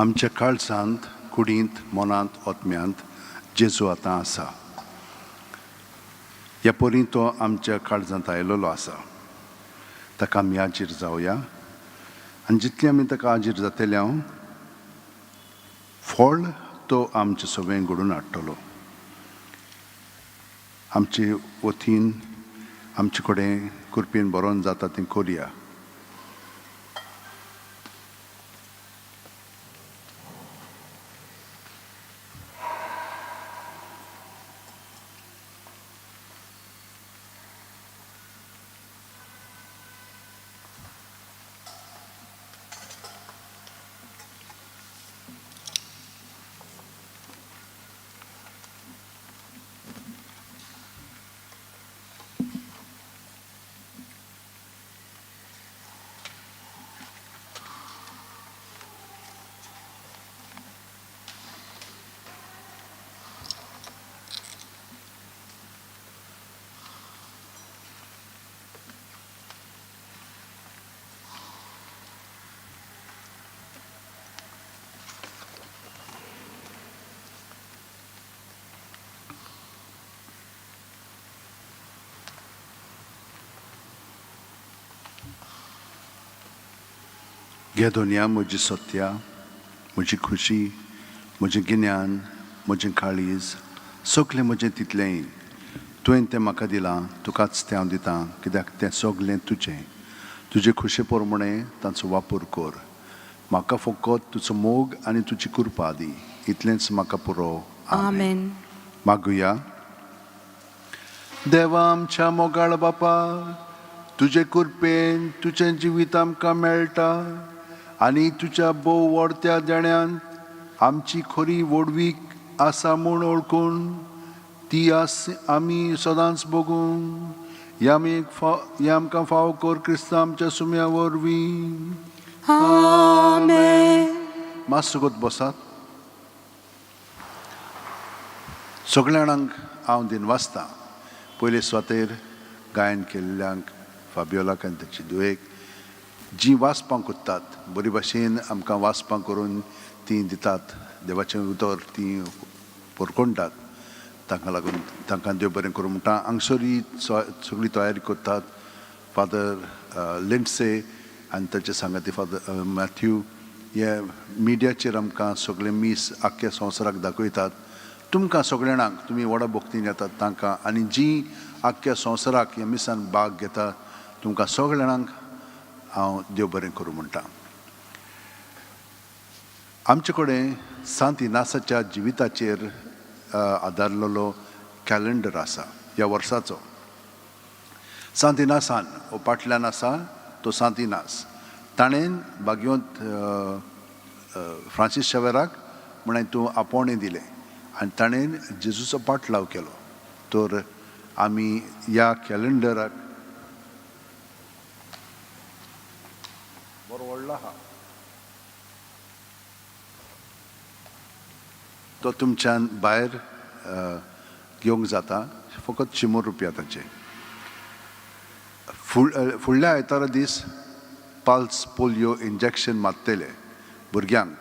आमच्या काळजांत कुडींत मनांत ओतम्यांत जेजू आतां आसा. ह्या परी तो आमच्या काळजांत आयिल्लो आसा. ताका आमी आजीर जावया आनी जितली आमी ताका आजीर जातले फळ तो आमचे सगळें घडोवन हाडटलो. आमचे वतीन आमचे कडेन कृपेन बरोवन जाता तें करया. घे दोनया म्हजी सत्या, म्हजी खुशी, म्हजें गिन्यान, म्हजें काळीज, सगलें म्हजें तितलेंय तुवें तें म्हाका दिलां, तुकाच तें हांव दितां, कित्याक तें सगलें तुजें. तुजे खुशे प्रमाणे ताचो वापर कर. म्हाका फकत तुजो मोग आनी तुजी कृपा दी. इतलेंच म्हाका पुरो. आमेन. मागुया. देवा आमच्या मोगाळ बापा, तुजे कृपेन तुजें जिवीत आमकां मेळटा आनी तुज्या बोव व्हडत्या देण्यान आमची खरी वडवीक आसा म्हूण ओळखून ती आस आमी सदांच भोगूं. हें आमकां फाव कर क्रिस्तांव आमच्या सुम्या वरवीं. आमेन. मातसो गोत बसात. सगळ्या जाणांक हांव दिनवासतां. पयले स्वातेर गायन केल्ल्यांक, फाबियोलाक आनी ताची दुयेक, जीं वाचपाक उत्तात, बरे भाशेन आमकां वाचपाक करून तीं दितात, देवाचें उतर तीं परकोणटात, ताका लागून तांकां देव बरें करूं म्हणटा. हांगसरी सगळी तयारी करतात. फादर लिंडसे आनी ताचे सांगाती फादर मॅथ्यू हे मिडियाचेर आमकां सगळे मीस आख्ख्या संवसाराक दाखयतात. तुमकां सगळ्या जाणांक तुमी व्हडा भक्तीन येतात तांकां आनी जीं आख्ख्या संवसाराक ह्या मिसान भाग घेतात तुमकां सगळ्या जाणांक हांव देव बरें करूं म्हणटा. आमचे कडेन सांत इनासाच्या जिविताचेर आदारलेलो कॅलेंडर आसा ह्या वर्साचो. सांत इनासान हो फाटल्यान आसा तो सांत इनास. ताणें भाग्यवंत फ्रांसीस शेवेराक म्हण हितूं आपोवणें दिलें आनी ताणें जेजूचो पाटलाव केलो. तर आमी ह्या कॅलेंडराक बरो व्हडलो आहा तो तुमच्यान भायर घेवंक जाता. फकत 100 रुपया ताचे. फुडल्या आयतारा दीस पल्स पोलियो इंजेक्शन मारतले भुरग्यांक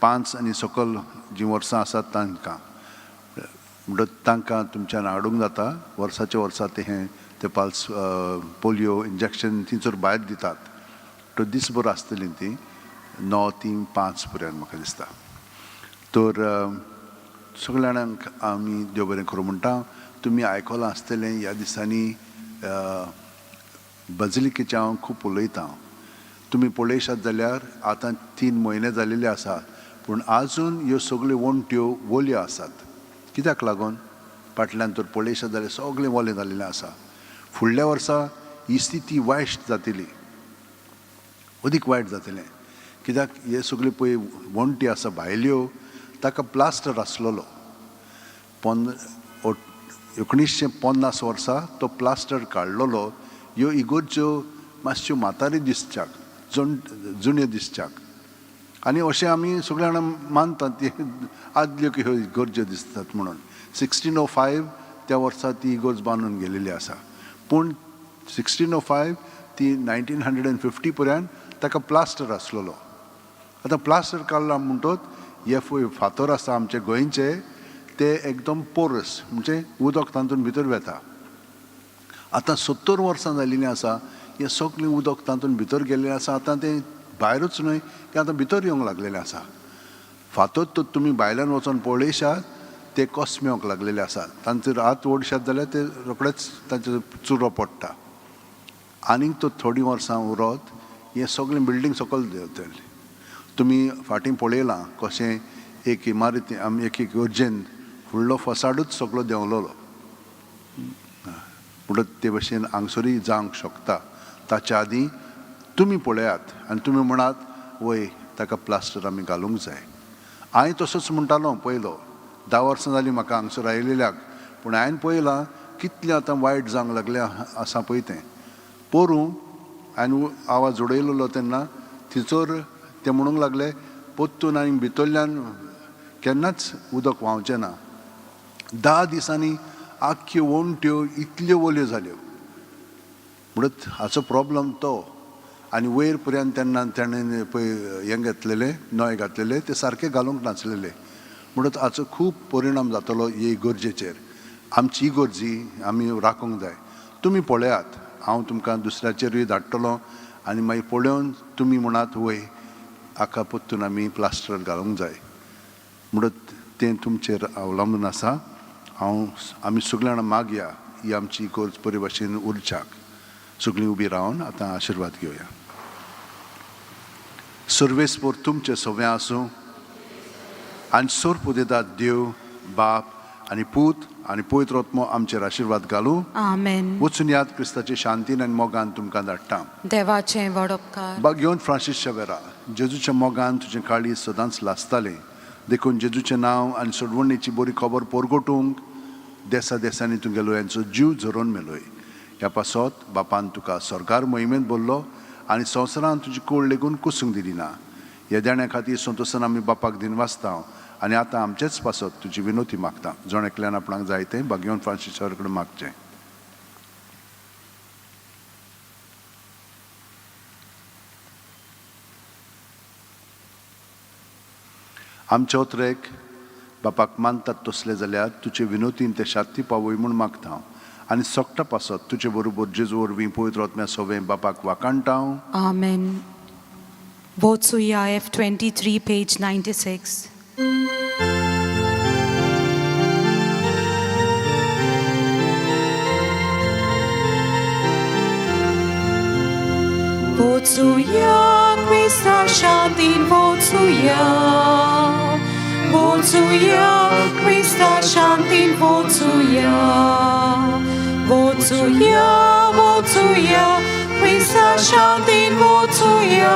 5 आनी सकयल जीं वर्सां आसात तांकां. म्हणटच तांकां तुमच्यान हाडूंक जाता. वर्साच्या वर्सा ते पल्स पोलियो इंजेक्शन थंयसर भायर दितात. तो दीसभर आसतलीं ती 9 ते 5 पर्यंत म्हाका दिसता. तर सगळ्या जाणांक आमी देव बरें करूं म्हणटा. तुमी आयकलां आसतलें ह्या दिसांनी बजिलिकेचें हांव खूब उलयतां. तुमी पळयशात जाल्यार आतां 3 म्हयने जालेले आसात पूण आजून ह्यो सगल्यो वण्ट्यो वोल्यो आसात. कित्याक लागून? फाटल्यान तर पळयशात जाल्यार सगळें वलें जाल्लें आसा. फुडल्या वर्सा ही स्थिती वायट जातली, अदीक वायट जातलें. कित्याक हे सगळे पळय वण्टी आसा भायल्यो ताका प्लास्टर आसलेलो. 1950 वर्सा तो प्लास्टर काडलेलो. ह्यो इगोर्ज्यो मातश्यो म्हाताऱ्यो दिसच्याक, जुन्यो दिसच्याक आनी अशें आमी सगळे जाणां मानतात ती आदल्यो ह्यो इगोर्ज्यो दिसतात म्हणून. 1605 त्या वर्सा ती इगोर्ज बांदून गेलेली आसा. पूण 1605 ती 1950 पर्यंत ताका प्लास्टर आसलेलो. आतां प्लास्टर काडला म्हणटच हे फातर आसा आमचे गोंयचे ते एकदम पोरस म्हणजे उदक तातूंत भितर वेता. आतां 70 वर्सां जाल्लीं आसा. हें सगळें उदक तातूंत भितर गेल्लें आसा. आतां तें भायरूच न्हय तें आतां भितर येवंक लागलेलें आसा. फातर तर तुमी भायल्यान वचोन पळयशात ते कोसमेवंक लागलेले आसात. तांचेर हात ओडशात जाल्यार ते रोखडेच तांचेर चुरो पडटा. आनीक तो थोडीं वर्सां उरत हें सगळें बिल्डींग सकयल देंवतलें. तुमी फाटीं पळयलां कशें एक इमारती एक इगोर्जेन फुडलो फसाडूच सगळो देंवलेलो. म्हणटच ते भशेन हांगसरूय जावंक शकता. ताच्या आदीं तुमी पळयात आनी तुमी म्हणात वय ताका प्लास्टर आमी घालूंक जाय. हांवें तसोच म्हणटालो पयलो. 10 वर्सां जालीं म्हाका हांगसर आयिल्ल्याक. पूण हांवें पळयलां कितलें आतां वायट जावंक लागलें आसा पळय तें. पोरूं हांवें आवाज उडयलेलो तेन्ना थंयसर ते म्हणूंक लागले पोत्तून आनी भितरल्यान केन्नाच उदक व्हांवचें ना. 10 दिसांनी आख्ख्यो वण्ट्यो इतल्यो वल्यो जाल्यो. म्हणत हाचो प्रॉब्लम तो. आनी वयर पर्यंत तेन्ना ताणें पळय हें घेतलेलें नळे घातलेले ते सारके घालूंक नासलेले. म्हणत हाचो खूब परिणाम जातलो हे इगोर्जेचेर. आमची इगोर्जी आमी राखूंक जाय. तुमी पळयात हांव तुमकां दुसऱ्याचेरूय धाडटलो आनी मागीर पळोवन तुमी म्हणात वय हाका पोत्तून आमी प्लास्टर घालूंक जाय म्हणून तें तुमचेर अवलंबून आसा आमी सगळीं जाणां मागया ही आमची इगोर्ज बरे भाशेन उरच्याक सगळीं उबी रावन आतां आशिर्वाद घेवया सर्वेस्पोर तुमचे सगळें आसूं आनी सोर्प उदेता देव बाप आनी पूत आनी पवित्र आत्मो आमचेर आशिर्वाद घालूं आमेन. वचून याद क्रिस्ताचे शांतीन आनी मोगान तुमकां धाडटा देवाचें व्हड उपकार. घेवन फ्रांसीसच्या वेरा जेजूच्या मोगान तुजें काळी सदांच लासतालें देखून जेजूचें नांव आनी सोडवणेची बरी खबर पोरगोटूंक देसा देसांनी तुगेलो यांचो जीव झरोवन मेलोय ह्या पासत बापान तुका सरकार मोहिमेंत बोल्लो आनी संवसारान तुजी कूड लेगून कुसूंक दिली ना ह्या देण्या खातीर संतोशान आमी बापाक दिन वाचता आनी आतां आमचेच पासत तुजी विनोती मागता जण एकल्यान आपणाक जाय तें घेवन फ्रांसीसा कडेन मागचें आमच्या उतरेक बापाक मानतात तसले जाल्यार तुजे विनोतीन ते शांती पावय म्हूण मागता आनी सोगटा पासत तुजे बरोबर जेजू वरवीं पवित्र आत्म्या सवें बापाक वाकाणटा Amen. Votes EIF 23, page 96. Votsuya, Krista Shantin, Votsuya. Votsuya, Krista Shantin, Votsuya. Votsuya, Votsuya, Krista Shantin, Votsuya.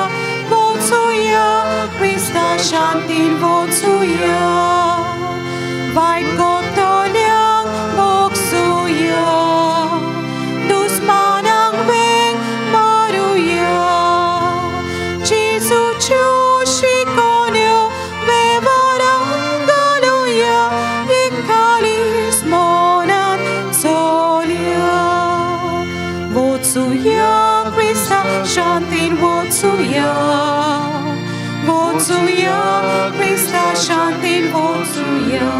Votsuya, Krista Shantin, Votsuya. Veit Gott oljang, Votsuya. Dus manang veng, Maruya. Jesu chushi konyo, vevarang galuya. Ikalis monan solia. Votsuya, Krista Shantin, Votsuya. Votsuya, Krista Shantin, Votsuya.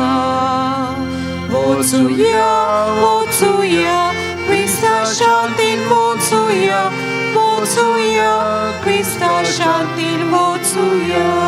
Votsuya, Votsuya, Krista Shantin, Votsuya. Votsuya, Krista Shantin, Votsuya.